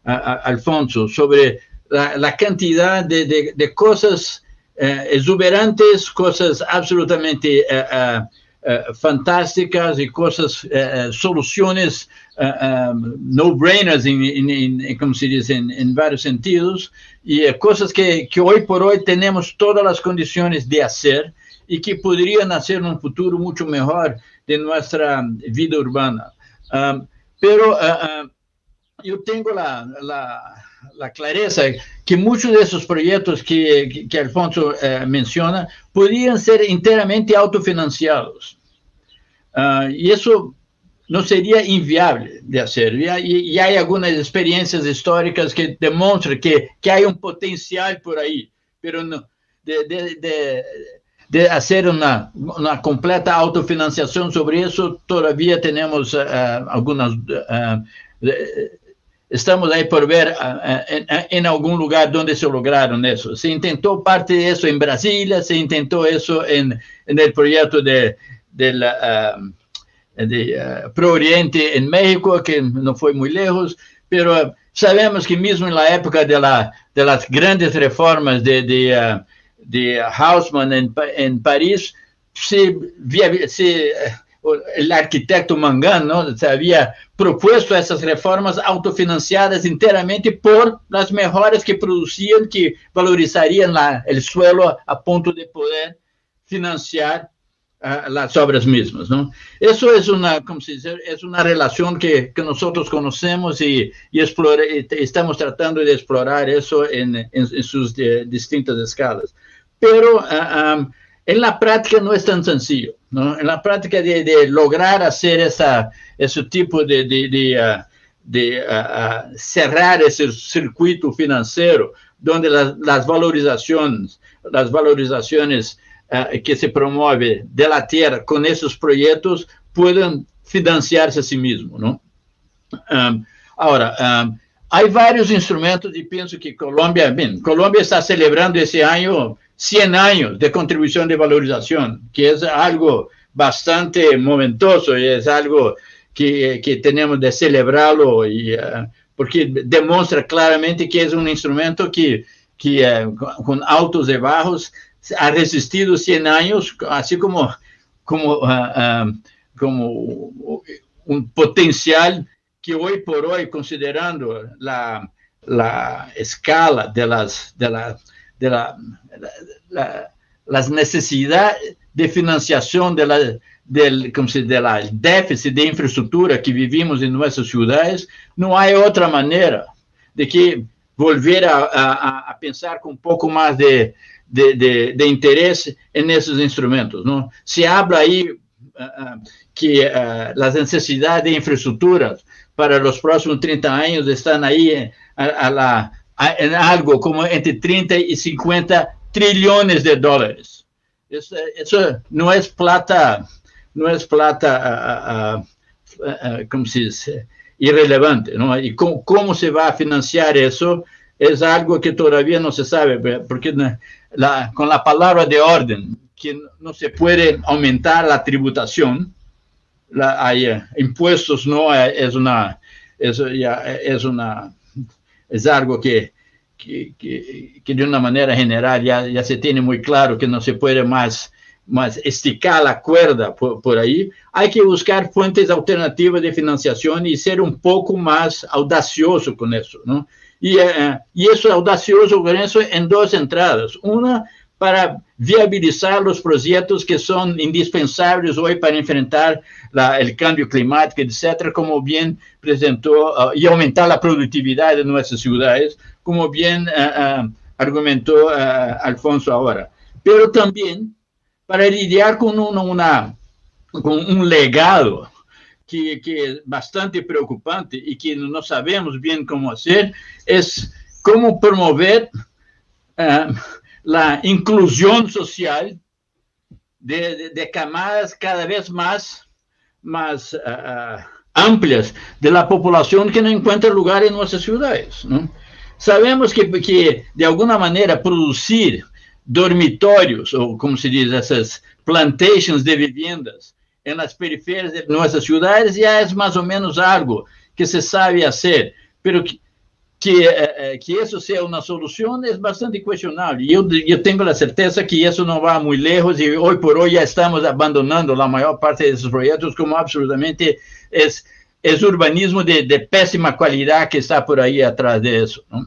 Alfonso, sobre la cantidad de cosas exuberantes, cosas absolutamente fantásticas y cosas, soluciones no-brainers, como se dice, en varios sentidos, y cosas que hoy por hoy tenemos todas las condiciones de hacer y que podrían hacer un futuro mucho mejor de nuestra vida urbana. Pero yo tengo la clareza que muchos de esos proyectos que Alfonso menciona podrían ser enteramente autofinanciados. Y eso no sería inviable de hacer. Y hay algunas experiencias históricas que demuestran que hay un potencial por ahí, pero no, de hacer una completa autofinanciación sobre eso, todavía tenemos algunas... estamos ahí por ver en algún lugar donde se lograron eso. Se intentó parte de eso en Brasilia, se intentó eso en el proyecto de Pro Oriente en México, que no fue muy lejos, pero sabemos que mismo en la época de las grandes reformas de Haussmann en París, el arquitecto Mangan, ¿no?, se había propuesto esas reformas autofinanciadas enteramente por las mejoras que producían, que valorizarían el suelo a punto de poder financiar las obras mismas, ¿no? Eso es ¿cómo se dice? Es una relación que nosotros conocemos y estamos tratando de explorar eso en sus distintas escalas. Pero en la práctica no es tan sencillo, ¿no? En la práctica de lograr hacer ese tipo de cerrar ese circuito financiero donde las valorizaciones que se promueve de la tierra con esos proyectos pueden financiarse a sí mismos, ¿no? Ahora, hay varios instrumentos y pienso que Colombia está celebrando ese año 100 años de contribución de valorización, que es algo bastante momentoso y es algo que tenemos de celebrarlo porque demuestra claramente que es un instrumento que con altos y bajos ha resistido 100 años, así como un potencial que hoy por hoy, considerando la escala de las necesidades de financiación del déficit de infraestructura que vivimos en nuestras ciudades, no hay otra manera de que volver a pensar con un poco más de interés en esos instrumentos, ¿no? Se habla ahí que las necesidades de infraestructuras para los próximos 30 años están ahí en algo como entre 30 y 50 trillones de dólares. Eso no es plata, ¿cómo se dice?, irrelevante, ¿no? Y cómo se va a financiar eso es algo que todavía no se sabe, porque con la palabra de orden, que no se puede aumentar la tributación, hay impuestos, no es algo que de una manera general ya se tiene muy claro que no se puede más esticar la cuerda por ahí. Hay que buscar fuentes alternativas de financiación y ser un poco más audacioso con eso, ¿no? Y eso audacioso con eso en dos entradas. Una, para viabilizar los proyectos que son indispensables hoy para enfrentar el cambio climático, etcétera, como bien presentó, y aumentar la productividad de nuestras ciudades, como bien argumentó Alfonso ahora. Pero también para lidiar con un legado que es bastante preocupante y que no sabemos bien cómo hacer, es cómo promover la inclusión social de camadas cada vez más amplias de la población que no encuentra lugar en nuestras ciudades, ¿no? Sabemos que de alguna manera producir dormitorios, o como se dice, esas plantations de viviendas en las periferias de nuestras ciudades ya es más o menos algo que se sabe hacer, pero que eso sea una solución es bastante cuestionable. Yo tengo la certeza que eso no va muy lejos y hoy por hoy ya estamos abandonando la mayor parte de esos proyectos como absolutamente es urbanismo de pésima calidad que está por ahí atrás de eso, ¿no?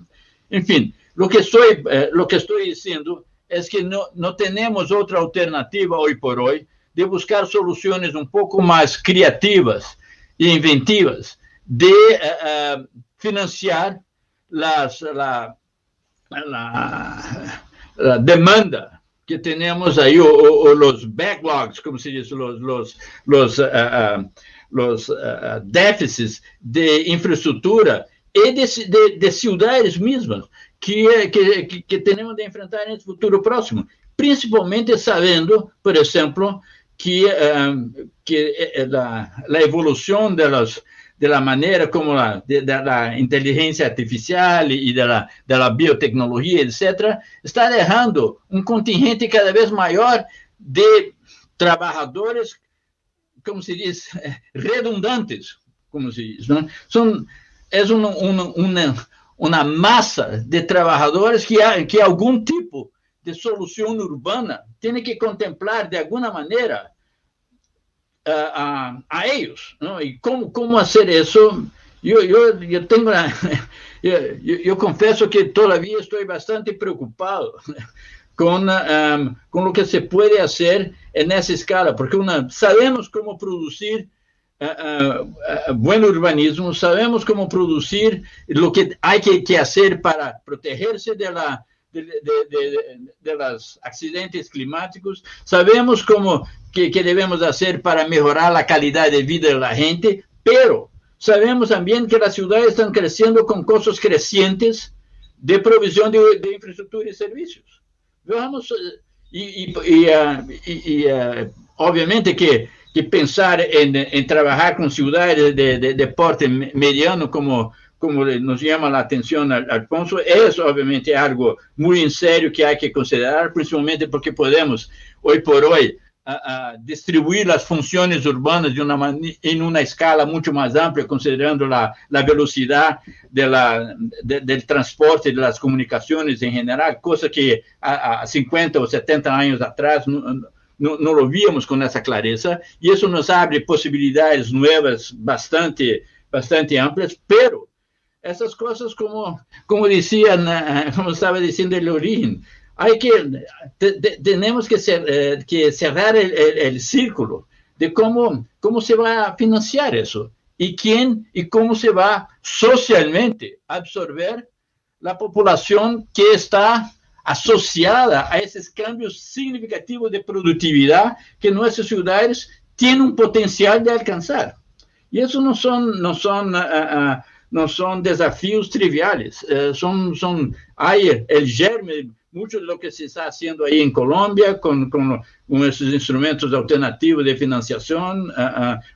En fin, lo que estoy diciendo es que no tenemos otra alternativa hoy por hoy de buscar soluciones un poco más creativas e inventivas, de financiar la demanda que tenemos ahí, o los backlogs, como se dice, los déficits de infraestructura y de ciudades mismas que tenemos de enfrentar en el futuro próximo, principalmente sabiendo, por ejemplo, que la evolución de la manera como de la inteligencia artificial y de la biotecnología, etcétera, está dejando un contingente cada vez mayor de trabajadores, como se dice, redundantes, como se dice, ¿no? Es una masa de trabajadores que algún tipo de solución urbana tiene que contemplar de alguna manera a ellos, ¿no? Y cómo hacer eso. Yo confieso que todavía estoy bastante preocupado con lo que se puede hacer en esa escala, porque sabemos cómo producir buen urbanismo, sabemos cómo producir lo que hay que hacer para protegerse de los accidentes climáticos, sabemos que debemos hacer para mejorar la calidad de vida de la gente, pero sabemos también que las ciudades están creciendo con costos crecientes de provisión de infraestructura y servicios. Veamos, obviamente que pensar en trabajar con ciudades de porte mediano, como nos llama la atención Alfonso, es obviamente algo muy en serio que hay que considerar, principalmente porque podemos, hoy por hoy, distribuir las funciones urbanas en una escala mucho más amplia, considerando la velocidad del transporte, de las comunicaciones en general, cosa que a 50 o 70 años atrás no lo víamos con esa clareza, y eso nos abre posibilidades nuevas bastante amplias, pero esas cosas, como estaba diciendo el origen, tenemos que cerrar el círculo de cómo se va a financiar eso, y cómo se va socialmente a absorber la población que está asociada a esos cambios significativos de productividad que nuestras ciudades tienen un potencial de alcanzar. Y eso no son desafíos triviales, hay el germen, mucho de lo que se está haciendo ahí en Colombia con esos instrumentos alternativos de financiación,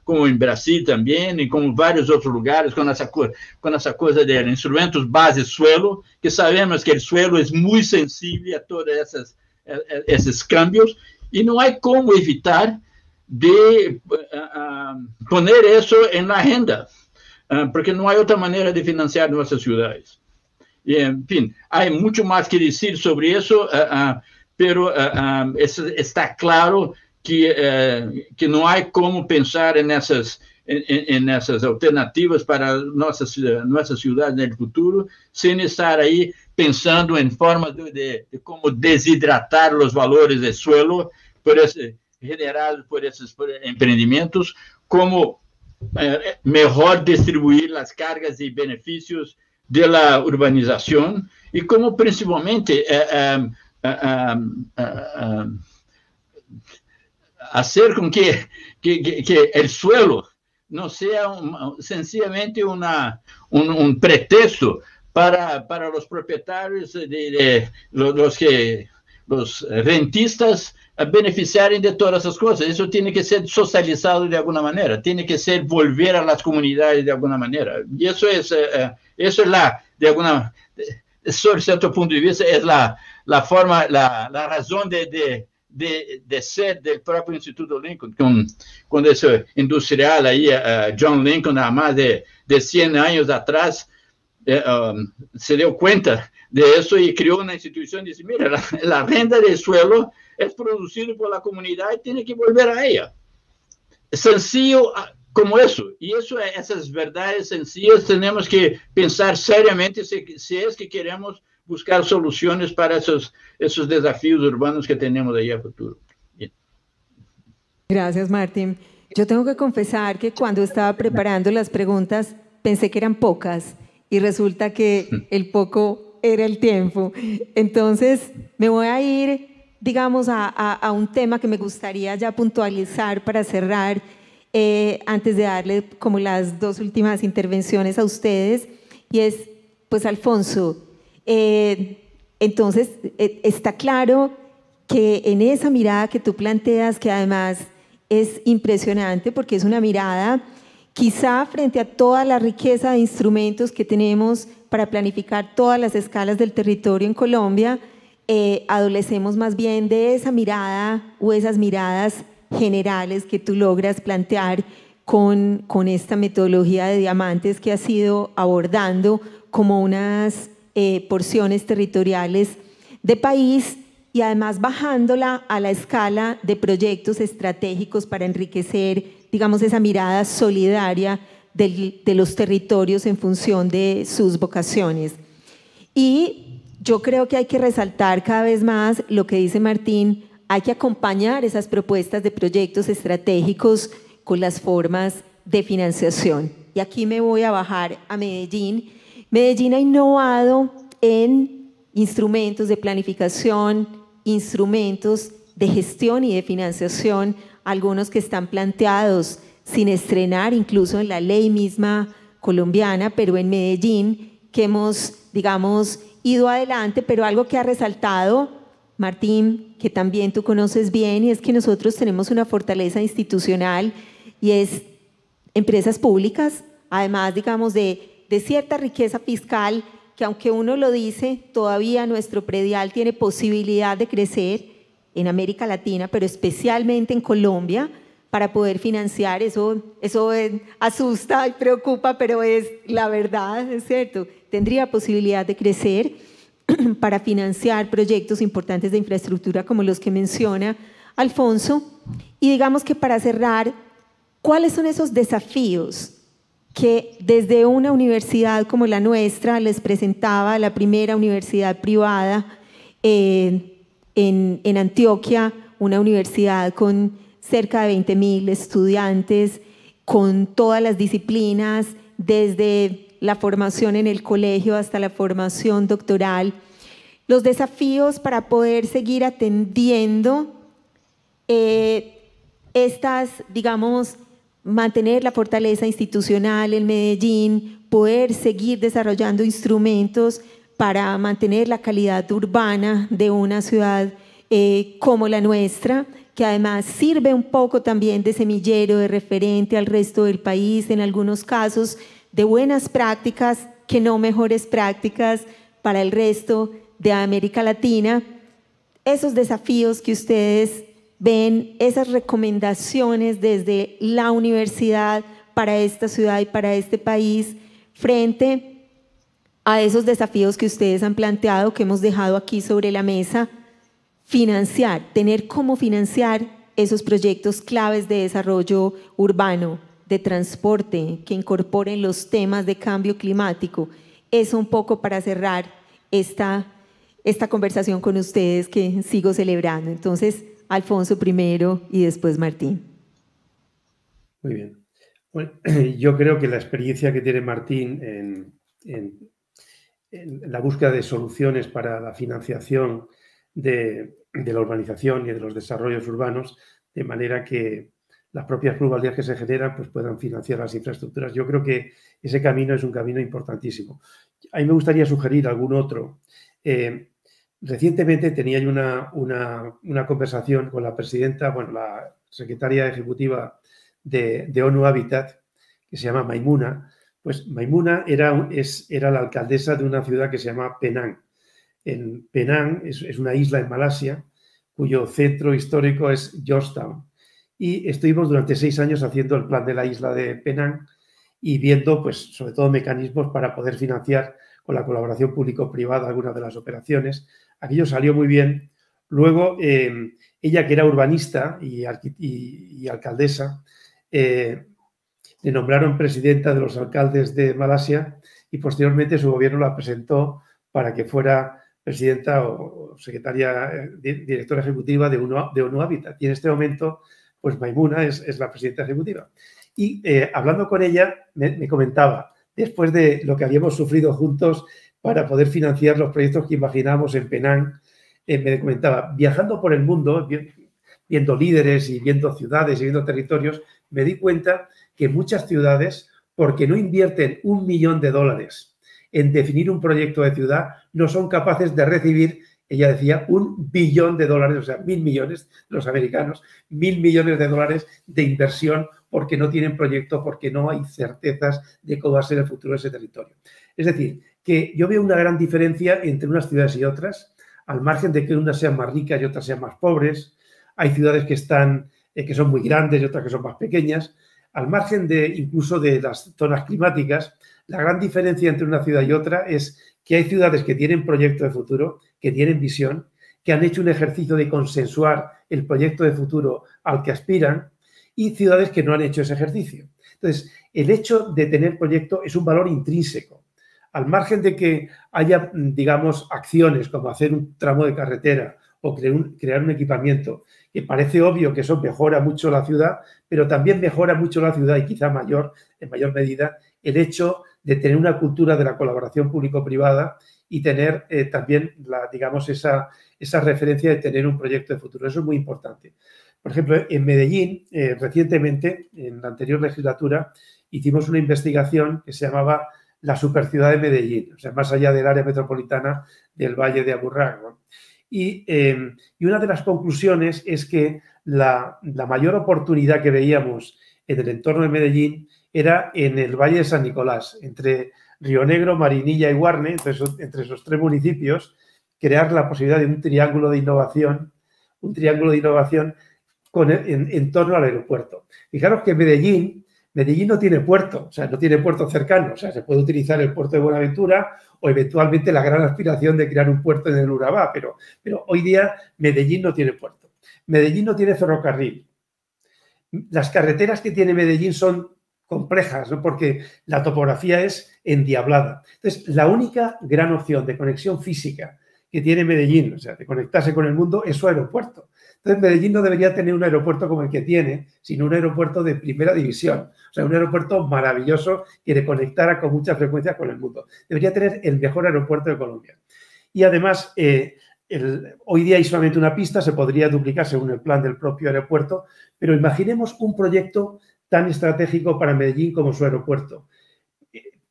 como en Brasil también, y como varios otros lugares, con esa cosa de instrumentos base suelo, que sabemos que el suelo es muy sensible a todos esos cambios, y no hay cómo evitar de poner eso en la agenda, porque no hay otra manera de financiar nuestras ciudades. Y, en fin, hay mucho más que decir sobre eso, pero está claro que no hay cómo pensar en esas alternativas para nuestras ciudades en el futuro sin estar ahí pensando en formas de cómo deshidratar los valores del suelo generados por esos emprendimientos, cómo mejor distribuir las cargas y beneficios de la urbanización, y cómo principalmente hacer con que el suelo no sea sencillamente un pretexto para los propietarios, los rentistas, a beneficiarem de todas essas coisas. Isso tem que ser socializado de alguma maneira, tem que ser volver a las comunidades de alguma maneira. E isso é lá, de alguma, sobre certo ponto de vista, é a forma, a razão de ser do próprio Instituto Lincoln, quando esse industrial aí, John Lincoln, há mais de 100 anos atrás, se deu conta de isso e criou uma instituição e disse: mira, a renda de suelo é produzida por la comunidade e tem que volver a ella. Sencillo como isso. E essas verdades sencillas temos que pensar seriamente se é que queremos buscar soluções para esses desafios urbanos que temos aí a futuro. Gracias, Martín. Yo tengo que confesar que cuando estaba preparando las preguntas pensé que eran pocas y resulta que el poco era el tiempo. Entonces me voy a ir, digamos, a un tema que me gustaría ya puntualizar para cerrar, antes de darle como las dos últimas intervenciones a ustedes, y es, pues, Alfonso, entonces está claro que en esa mirada que tú planteas, que además es impresionante porque es una mirada quizá frente a toda la riqueza de instrumentos que tenemos para planificar todas las escalas del territorio en Colombia, adolecemos más bien de esa mirada o esas miradas generales que tú logras plantear con esta metodología de diamantes que has ido abordando como unas porciones territoriales de país, y además bajándola a la escala de proyectos estratégicos para enriquecer, digamos, esa mirada solidaria de los territorios en función de sus vocaciones. Y yo creo que hay que resaltar cada vez más lo que dice Martín, hay que acompañar esas propuestas de proyectos estratégicos con las formas de financiación. Y aquí me voy a bajar a Medellín. Medellín ha innovado en instrumentos de planificación, instrumentos de gestión y de financiación, algunos que están planteados sin estrenar incluso en la ley misma colombiana, pero en Medellín que hemos, digamos, ido adelante, pero algo que ha resaltado Martín, que también tú conoces bien, y es que nosotros tenemos una fortaleza institucional y es empresas públicas, además, digamos, de cierta riqueza fiscal que, aunque uno lo dice, todavía nuestro predial tiene posibilidad de crecer en América Latina, pero especialmente en Colombia, para poder financiar. Eso asusta y preocupa, pero es la verdad, es cierto. Tendría posibilidad de crecer para financiar proyectos importantes de infraestructura como los que menciona Alfonso. Y digamos que para cerrar, ¿cuáles son esos desafíos que desde una universidad como la nuestra les presentaba, la primera universidad privada en Antioquia, una universidad con cerca de 20.000 estudiantes, con todas las disciplinas, desde la formación en el colegio hasta la formación doctoral, los desafíos para poder seguir atendiendo estas, digamos, mantener la fortaleza institucional en Medellín, poder seguir desarrollando instrumentos para mantener la calidad urbana de una ciudad como la nuestra, que además sirve un poco también de semillero, de referente al resto del país, en algunos casos de buenas prácticas, que no mejores prácticas para el resto de América Latina. Esos desafíos que ustedes ven, esas recomendaciones desde la universidad para esta ciudad y para este país, frente a esos desafíos que ustedes han planteado, que hemos dejado aquí sobre la mesa, financiar, tener cómo financiar esos proyectos claves de desarrollo urbano, de transporte, que incorporen los temas de cambio climático. Eso un poco para cerrar esta conversación con ustedes que sigo celebrando. Entonces, Alfonso primero y después Martín. Muy bien. Bueno, yo creo que la experiencia que tiene Martín en la búsqueda de soluciones para la financiación de la urbanización y de los desarrollos urbanos, de manera que las propias plusvalías que se generan pues puedan financiar las infraestructuras. Yo creo que ese camino es un camino importantísimo. A mí me gustaría sugerir algún otro. Recientemente tenía yo una conversación con la presidenta, bueno, la secretaria ejecutiva de ONU Habitat, que se llama Maimuna. Pues Maimuna era la alcaldesa de una ciudad que se llama Penang. En Penang es una isla en Malasia, cuyo centro histórico es Georgetown. Y estuvimos durante 6 años haciendo el plan de la isla de Penang y viendo, pues, sobre todo mecanismos para poder financiar con la colaboración público-privada algunas de las operaciones. Aquello salió muy bien. Luego, ella, que era urbanista y alcaldesa, le nombraron presidenta de los alcaldes de Malasia y posteriormente su gobierno la presentó para que fuera presidenta o secretaria, directora ejecutiva de ONU Habitat. Y en este momento, pues Maimuna es la presidenta ejecutiva. Y hablando con ella, me comentaba, después de lo que habíamos sufrido juntos para poder financiar los proyectos que imaginábamos en Penang, me comentaba, viajando por el mundo, viendo líderes y viendo ciudades y viendo territorios, me di cuenta que muchas ciudades, porque no invierten $1 millón en definir un proyecto de ciudad, no son capaces de recibir, ella decía, $1 billón, o sea, 1.000 millones de los americanos, $1.000 millones de inversión porque no tienen proyecto, porque no hay certezas de cómo va a ser el futuro de ese territorio. Es decir, que yo veo una gran diferencia entre unas ciudades y otras, al margen de que unas sean más ricas y otras sean más pobres. Hay ciudades que son muy grandes y otras que son más pequeñas. Al margen incluso de las zonas climáticas, la gran diferencia entre una ciudad y otra es que hay ciudades que tienen proyecto de futuro, que tienen visión, que han hecho un ejercicio de consensuar el proyecto de futuro al que aspiran, y ciudades que no han hecho ese ejercicio. Entonces, el hecho de tener proyecto es un valor intrínseco. Al margen de que haya, digamos, acciones como hacer un tramo de carretera o crear un equipamiento, que parece obvio que eso mejora mucho la ciudad, pero también mejora mucho la ciudad y quizá en mayor medida el hecho de tener una cultura de la colaboración público-privada y tener también, digamos, esa referencia de tener un proyecto de futuro. Eso es muy importante. Por ejemplo, en Medellín, recientemente, en la anterior legislatura, hicimos una investigación que se llamaba la superciudad de Medellín, o sea, más allá del área metropolitana del Valle de Aburrá, ¿no? Y una de las conclusiones es que la mayor oportunidad que veíamos en el entorno de Medellín era en el Valle de San Nicolás, entre Río Negro, Marinilla y Guarne, entre esos tres municipios, crear la posibilidad de un triángulo de innovación en torno al aeropuerto. Fijaros que Medellín no tiene puerto, o sea, no tiene puerto cercano, o sea, se puede utilizar el puerto de Buenaventura o eventualmente la gran aspiración de crear un puerto en el Urabá, pero hoy día Medellín no tiene puerto. Medellín no tiene ferrocarril. Las carreteras que tiene Medellín son complejas, ¿no? Porque la topografía es endiablada. Entonces, la única gran opción de conexión física que tiene Medellín, o sea, de conectarse con el mundo, es su aeropuerto. Entonces, Medellín no debería tener un aeropuerto como el que tiene, sino un aeropuerto de primera división. O sea, un aeropuerto maravilloso que le conectara con mucha frecuencia con el mundo. Debería tener el mejor aeropuerto de Colombia. Y además, hoy día hay solamente una pista, se podría duplicar según el plan del propio aeropuerto, pero imaginemos un proyecto tan estratégico para Medellín como su aeropuerto.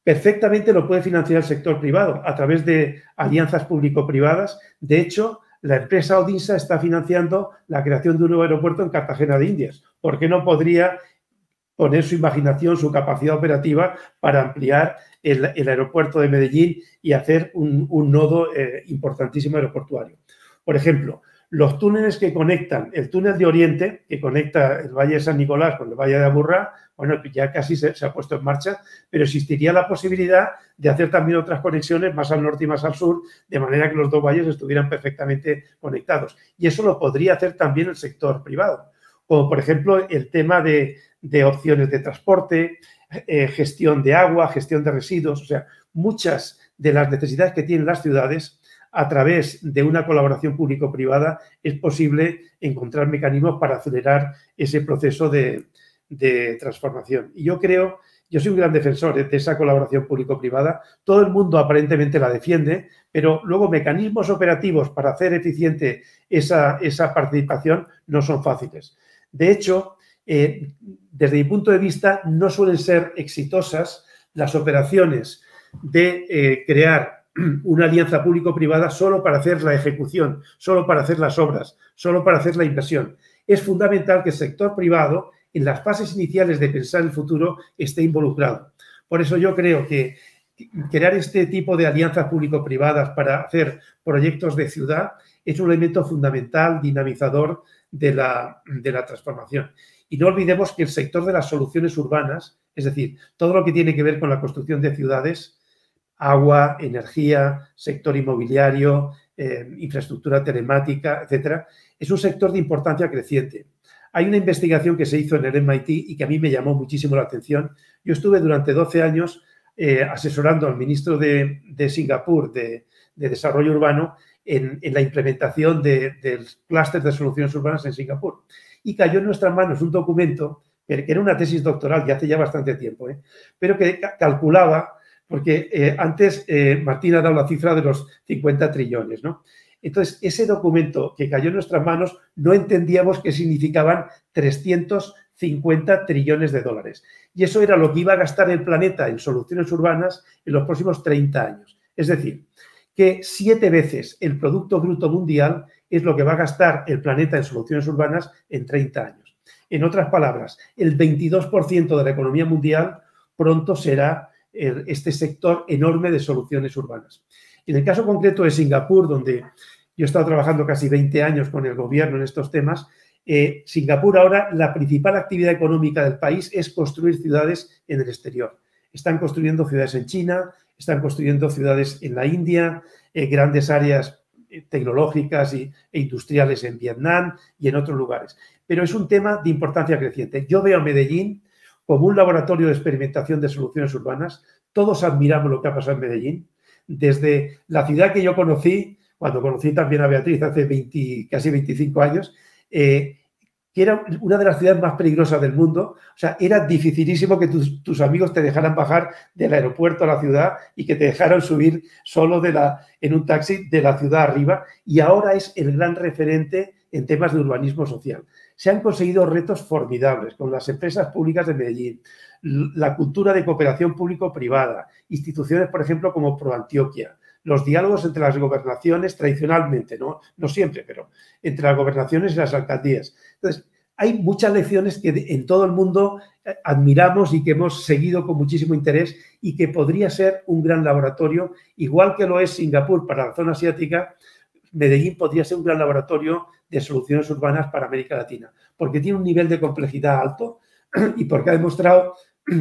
Perfectamente lo puede financiar el sector privado a través de alianzas público-privadas. De hecho, la empresa Odinsa está financiando la creación de un nuevo aeropuerto en Cartagena de Indias. ¿Por qué no podría poner su imaginación, su capacidad operativa para ampliar el aeropuerto de Medellín y hacer un nodo importantísimo aeroportuario? Por ejemplo, los túneles que conectan, el túnel de Oriente, que conecta el Valle de San Nicolás con el Valle de Aburrá, bueno, ya casi se ha puesto en marcha, pero existiría la posibilidad de hacer también otras conexiones más al norte y más al sur, de manera que los dos valles estuvieran perfectamente conectados. Y eso lo podría hacer también el sector privado, como por ejemplo el tema de opciones de transporte, gestión de agua, gestión de residuos, o sea, muchas de las necesidades que tienen las ciudades. A través de una colaboración público-privada es posible encontrar mecanismos para acelerar ese proceso de transformación. Y yo soy un gran defensor de esa colaboración público-privada. Todo el mundo aparentemente la defiende, pero luego mecanismos operativos para hacer eficiente esa participación no son fáciles. De hecho, desde mi punto de vista, no suelen ser exitosas las operaciones de crear una alianza público-privada solo para hacer la ejecución, solo para hacer las obras, solo para hacer la inversión. Es fundamental que el sector privado, en las fases iniciales de pensar el futuro, esté involucrado. Por eso yo creo que crear este tipo de alianzas público-privadas para hacer proyectos de ciudad es un elemento fundamental, dinamizador de la transformación. Y no olvidemos que el sector de las soluciones urbanas, es decir, todo lo que tiene que ver con la construcción de ciudades, agua, energía, sector inmobiliario, infraestructura telemática, etcétera, es un sector de importancia creciente. Hay una investigación que se hizo en el MIT y que a mí me llamó muchísimo la atención. Yo estuve durante 12 años asesorando al ministro de Singapur de Desarrollo Urbano en la implementación del clúster de soluciones urbanas en Singapur. y cayó en nuestras manos un documento, que era una tesis doctoral de hace ya bastante tiempo, pero que calculaba, porque antes Martín ha dado la cifra de los 50 trillones, ¿no? Entonces, ese documento que cayó en nuestras manos no entendíamos qué significaban 350 trillones de dólares. Y eso era lo que iba a gastar el planeta en soluciones urbanas en los próximos 30 años. Es decir, que 7 veces el Producto Bruto Mundial es lo que va a gastar el planeta en soluciones urbanas en 30 años. En otras palabras, el 22% de la economía mundial pronto será este sector enorme de soluciones urbanas. En el caso concreto de Singapur, donde yo he estado trabajando casi 20 años con el gobierno en estos temas, Singapur ahora la principal actividad económica del país es construir ciudades en el exterior. Están construyendo ciudades en China, están construyendo ciudades en la India, grandes áreas tecnológicas e industriales en Vietnam y en otros lugares. Pero es un tema de importancia creciente. Yo veo a Medellín como un laboratorio de experimentación de soluciones urbanas. Todos admiramos lo que ha pasado en Medellín. Desde la ciudad que yo conocí, cuando conocí también a Beatriz hace casi 25 años, que era una de las ciudades más peligrosas del mundo. O sea, era dificilísimo que tus amigos te dejaran bajar del aeropuerto a la ciudad y que te dejaran subir solo en un taxi de la ciudad arriba. Y ahora es el gran referente en temas de urbanismo social. Se han conseguido retos formidables con las empresas públicas de Medellín, la cultura de cooperación público-privada, instituciones, por ejemplo, como ProAntioquia, los diálogos entre las gobernaciones tradicionalmente, no siempre, pero entre las gobernaciones y las alcaldías. Entonces, hay muchas lecciones que en todo el mundo admiramos y que hemos seguido con muchísimo interés y que podría ser un gran laboratorio, igual que lo es Singapur para la zona asiática. Medellín podría ser un gran laboratorio de soluciones urbanas para América Latina, porque tiene un nivel de complejidad alto y porque ha demostrado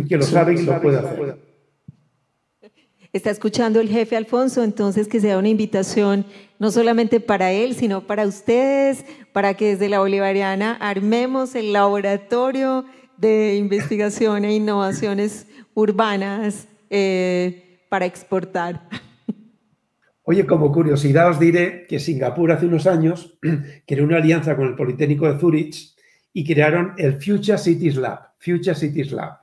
que lo sabe y lo puede hacer. Está escuchando el jefe Alfonso, entonces que sea una invitación no solamente para él, sino para ustedes, para que desde la Bolivariana armemos el laboratorio de investigación e innovaciones urbanas para exportar. Oye, como curiosidad os diré que Singapur hace unos años creó una alianza con el Politécnico de Zúrich y crearon el Future Cities Lab.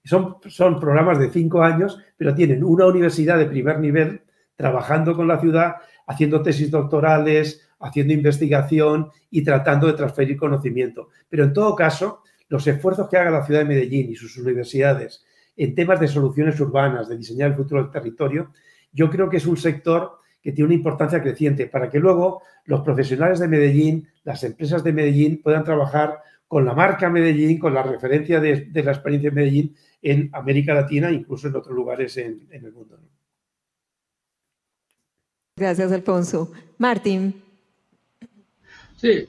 Son programas de 5 años, pero tienen una universidad de primer nivel trabajando con la ciudad, haciendo tesis doctorales, haciendo investigación y tratando de transferir conocimiento. Pero en todo caso, los esfuerzos que haga la ciudad de Medellín y sus universidades en temas de soluciones urbanas, de diseñar el futuro del territorio, yo creo que es un sector que tiene una importancia creciente para que luego los profesionales de Medellín, las empresas de Medellín puedan trabajar con la marca Medellín, con la referencia de la experiencia de Medellín en América Latina e incluso en otros lugares en el mundo. Gracias, Alfonso. Martín. Sí,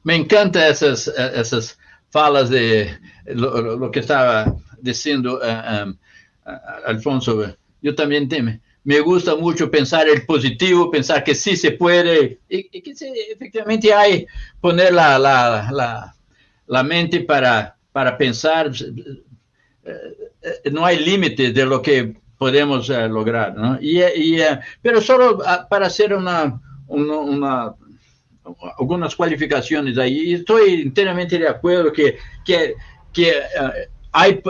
me encantan esas falas de lo que estaba diciendo Alfonso. Yo también me gusta mucho pensar el positivo, pensar que sí se puede y que sí, efectivamente hay poner la mente para pensar. No hay límite de lo que podemos lograr, ¿no? Pero solo para hacer algunas cualificaciones ahí. Estoy enteramente de acuerdo que hay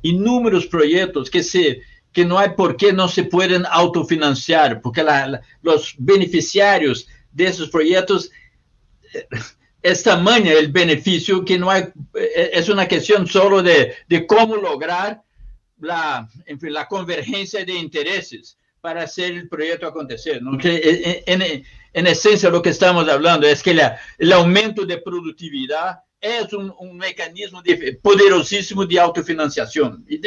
inúmeros proyectos que no hay por qué no se pueden autofinanciar, porque los beneficiarios de esos proyectos es tamaño el beneficio que no hay, es una cuestión solo de cómo lograr la convergencia de intereses para hacer el proyecto acontecer, ¿no? Que en esencia lo que estamos hablando es que el aumento de productividad es un mecanismo poderosísimo de autofinanciación y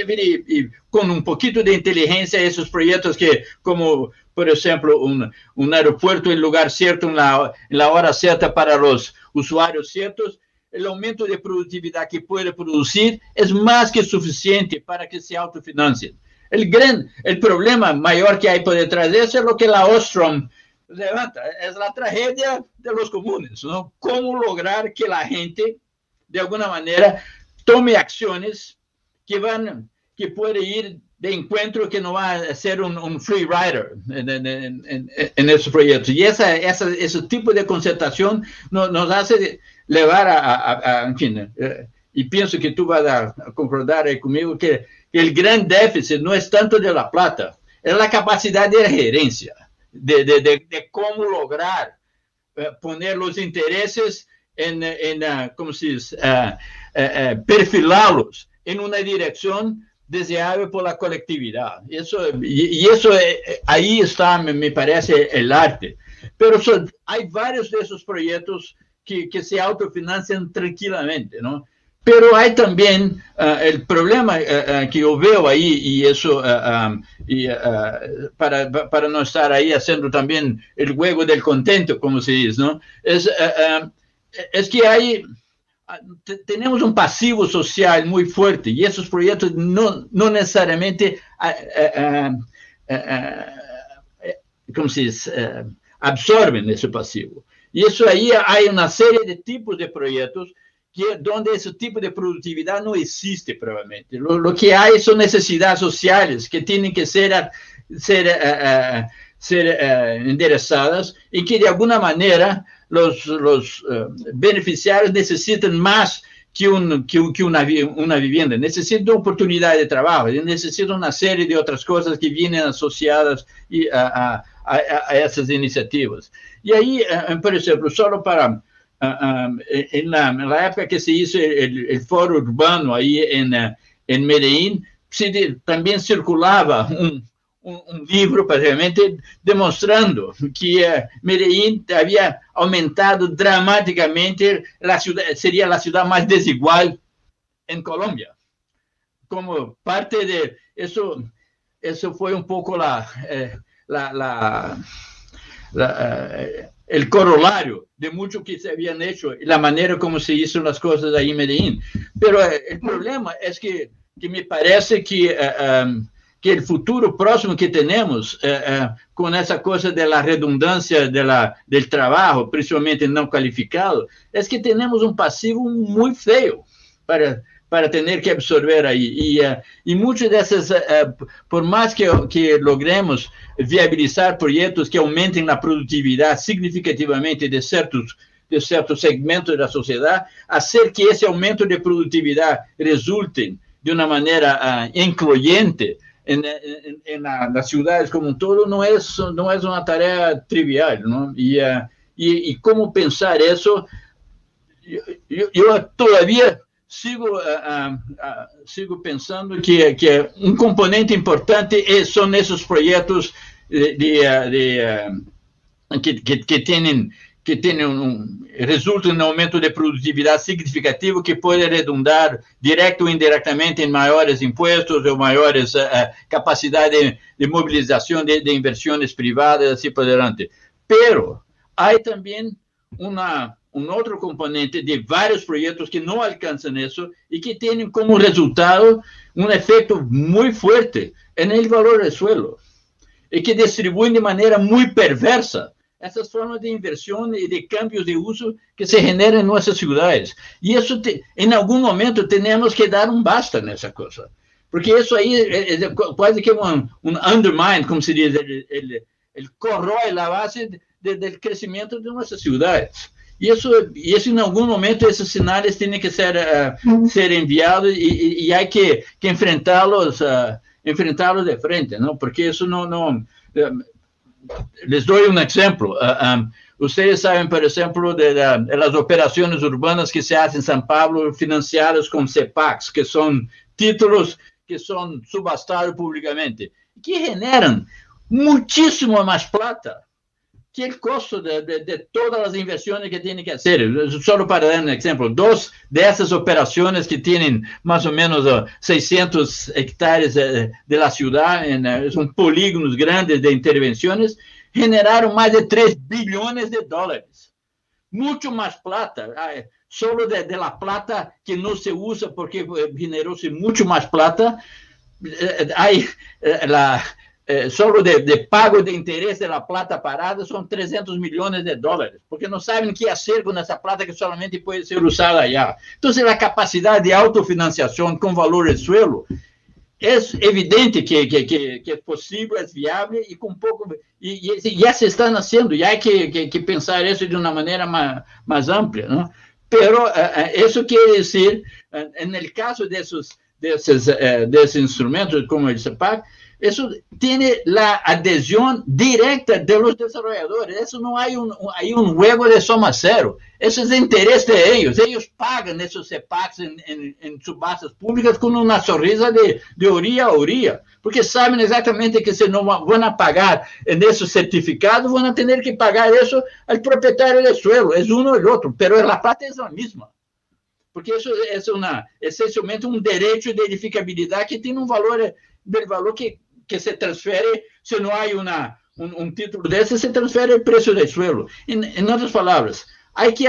con un poquito de inteligencia esos proyectos que, como por ejemplo un aeropuerto en lugar cierto, en la hora cierta para los usuarios ciertos, el aumento de productividad que puede producir es más que suficiente para que se autofinancien. El problema mayor que hay por detrás de eso es lo que la Ostrom levanta, es la tragedia de los comunes, ¿no? Cómo lograr que la gente, de alguna manera, tome acciones que puede ir de encuentro, que no va a ser un free rider en esos proyectos. Y ese tipo de concertación nos hace levar enfim, e penso que tu vas a concordar aí comigo que o grande déficit não é tanto de la plata, é a capacidade de gerência, de como lograr poner os interesses como se diz, perfilá-los em uma direção deseável por la colectividad. Eso ahí está, me parece, el arte. Pero hay varios de esos proyectos que se autofinancian tranquilamente, ¿no? Pero hay también el problema que yo veo ahí, y eso, para no estar ahí haciendo también el juego del contento, como se dice, ¿no? Es que hay... tenemos un pasivo social muy fuerte y esos proyectos no necesariamente ¿cómo se dice? Absorben ese pasivo. Y eso ahí hay una serie de tipos de proyectos donde ese tipo de productividad no existe probablemente. Lo que hay son necesidades sociales que tienen que ser enderezadas y que de alguna manera los beneficiarios necesitan más que una vivienda, necesitan oportunidad de trabajo, necesitan una serie de otras cosas que vienen asociadas a esas iniciativas. Y ahí, por ejemplo, solo para, en la época que se hizo el foro urbano ahí en Medellín, también circulaba un libro, praticamente, demostrando que Medellín había aumentado dramáticamente, sería la ciudad más desigual en Colombia. Como parte de eso fue un poco el corolario de mucho que se habían hecho y la manera como se hizo las cosas ahí en Medellín. Pero el problema es que me parece que el futuro próximo que tenemos con esa cosa de la redundancia del trabajo, principalmente no calificado, es que tenemos un pasivo muy feo para tener que absorber ahí. Y muchas de esas, por más que logremos viabilizar proyectos que aumenten la productividad significativamente de ciertos segmentos de la sociedad, hacer que ese aumento de productividad resulte de una manera incluyente en las ciudades como un todo, no es una tarea trivial, ¿no? Y cómo pensar eso, yo todavía sigo pensando que un componente importante son esos proyectos que resulta en un aumento de productividad significativo que puede redundar directo o indirectamente en mayores impuestos o mayores capacidades de movilización de inversiones privadas, así por delante. Pero hay también un otro componente de varios proyectos que no alcanzan eso y que tienen como resultado un efecto muy fuerte en el valor del suelo y que distribuyen de manera muy perversa essas formas de inversión y de cambios de uso que se generan en nuestras ciudades. Y eso, en algún momento, tenemos que dar un basta en esa cosa. Porque eso ahí es casi que un undermine, como se dice, el corroe la base del crecimiento de nuestras ciudades. Y eso en algún momento, esos señales tienen que ser enviados y hay que enfrentarlos de frente, ¿no? Porque eso no les doy un ejemplo. Ustedes saben, por ejemplo, de las operaciones urbanas que se hacen en San Pablo financiadas con CEPACs, que son títulos que son subastados públicamente, que generan muchísimo más plata que el costo de todas las inversiones que tienen que hacer. Solo para dar un ejemplo, 2 de esas operaciones que tienen más o menos 600 hectáreas de la ciudad, son polígonos grandes de intervenciones, generaron más de 3 billones de dólares. Mucho más plata, solo de la plata que no se usa porque generóse mucho más plata. Hay solo de pago de interés de la plata parada son 300 millones de dólares, porque no saben qué hacer con esa plata que solamente puede ser usada allá. Entonces, la capacidad de autofinanciación con valor del suelo es evidente que es posible, es viable y con poco, y ya se están haciendo, ya hay que pensar eso de una manera más amplia, ¿no? pero eso quiere decir, en el caso de esos instrumentos como el CEPAC, eso tiene la adhesión directa de los desarrolladores. Eso no hay un juego de suma cero. Eso es de interés de ellos. Ellos pagan esos CEPACs en subastas públicas con una sonrisa de orilla a orilla, porque saben exactamente que si no van a pagar en esos certificados, van a tener que pagar eso al propietario del suelo. Es uno o el otro, pero la plata es la misma. Porque eso es esencialmente un derecho de edificabilidad que tiene un valor, del valor que se transfiere, si no hay un título de ese, se transfiere el precio del suelo. En otras palabras, hay que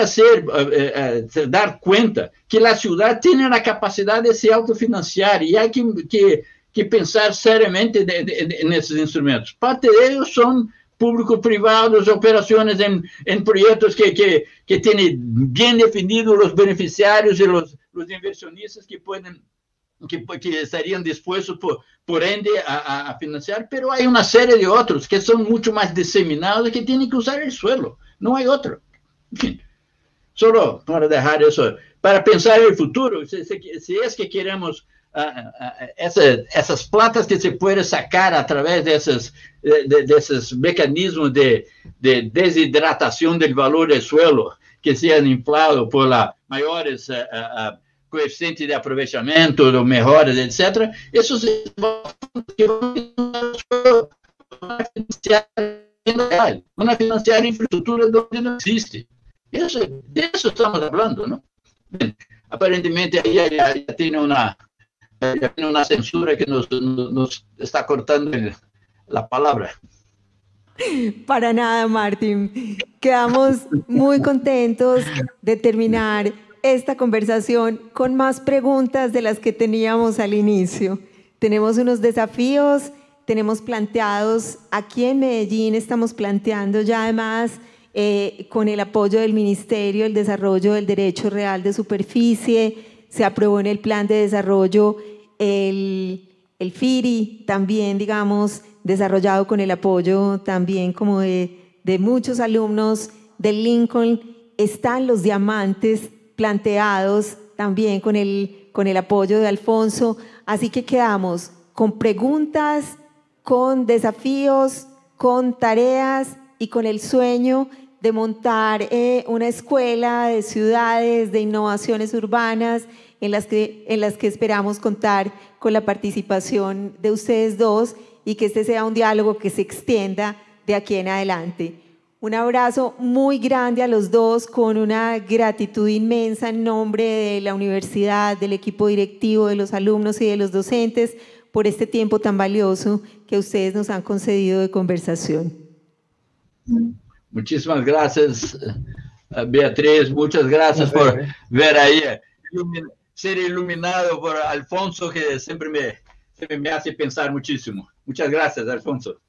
dar cuenta que la ciudad tiene la capacidad de se autofinanciar y hay que pensar seriamente en esos instrumentos. Parte de ellos son público-privados, operaciones en proyectos que tienen bien definidos los beneficiarios y los inversionistas que estarían dispuestos, por ende, a financiar, pero hay una serie de otros que son mucho más diseminados y que tienen que usar el suelo. No hay otro. En fin, solo para dejar eso, para pensar en el futuro, si es que queremos esas platas que se pueden sacar a través de esos mecanismos de deshidratación del valor del suelo que sean inflados por las mayores coeficientes de aprovechamiento, o mejoras, etc. Esos que van a financiar infraestructura donde no existe. De eso estamos hablando, ¿no? Bien, aparentemente ahí ya tiene una censura que nos está cortando la palabra. Para nada, Martín. Quedamos muy contentos de terminar esta conversación con más preguntas de las que teníamos al inicio. Tenemos unos desafíos, tenemos planteados aquí en Medellín, estamos planteando ya además con el apoyo del Ministerio del Desarrollo del Derecho Real de Superficie, se aprobó en el Plan de Desarrollo el FIRI, también, digamos, desarrollado con el apoyo también como de muchos alumnos del Lincoln. Están los diamantes planteados también con el apoyo de Alfonso. Así que quedamos con preguntas, con desafíos, con tareas y con el sueño de montar una escuela de ciudades, de innovaciones urbanas, en las que esperamos contar con la participación de ustedes dos y que este sea un diálogo que se extienda de aquí en adelante. Un abrazo muy grande a los dos, con una gratitud inmensa en nombre de la universidad, del equipo directivo, de los alumnos y de los docentes por este tiempo tan valioso que ustedes nos han concedido de conversación. Muchísimas gracias, Beatriz. Muchas gracias por ver ahí, ser iluminado por Alfonso, que siempre me hace pensar muchísimo. Muchas gracias, Alfonso.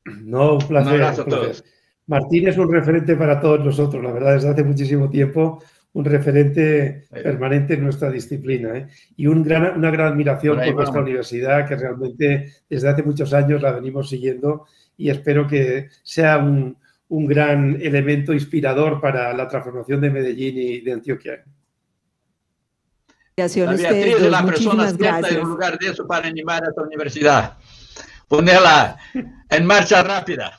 No, un placer. Un abrazo a todos. Martín es un referente para todos nosotros, la verdad, desde hace muchísimo tiempo, un referente permanente en nuestra disciplina, ¿eh? Y una gran admiración por nuestra universidad, que realmente desde hace muchos años la venimos siguiendo y espero que sea un gran elemento inspirador para la transformación de Medellín y de Antioquia. La Beatriz es la persona cierta en lugar de eso para animar a esta universidad. Ponerla en marcha rápida.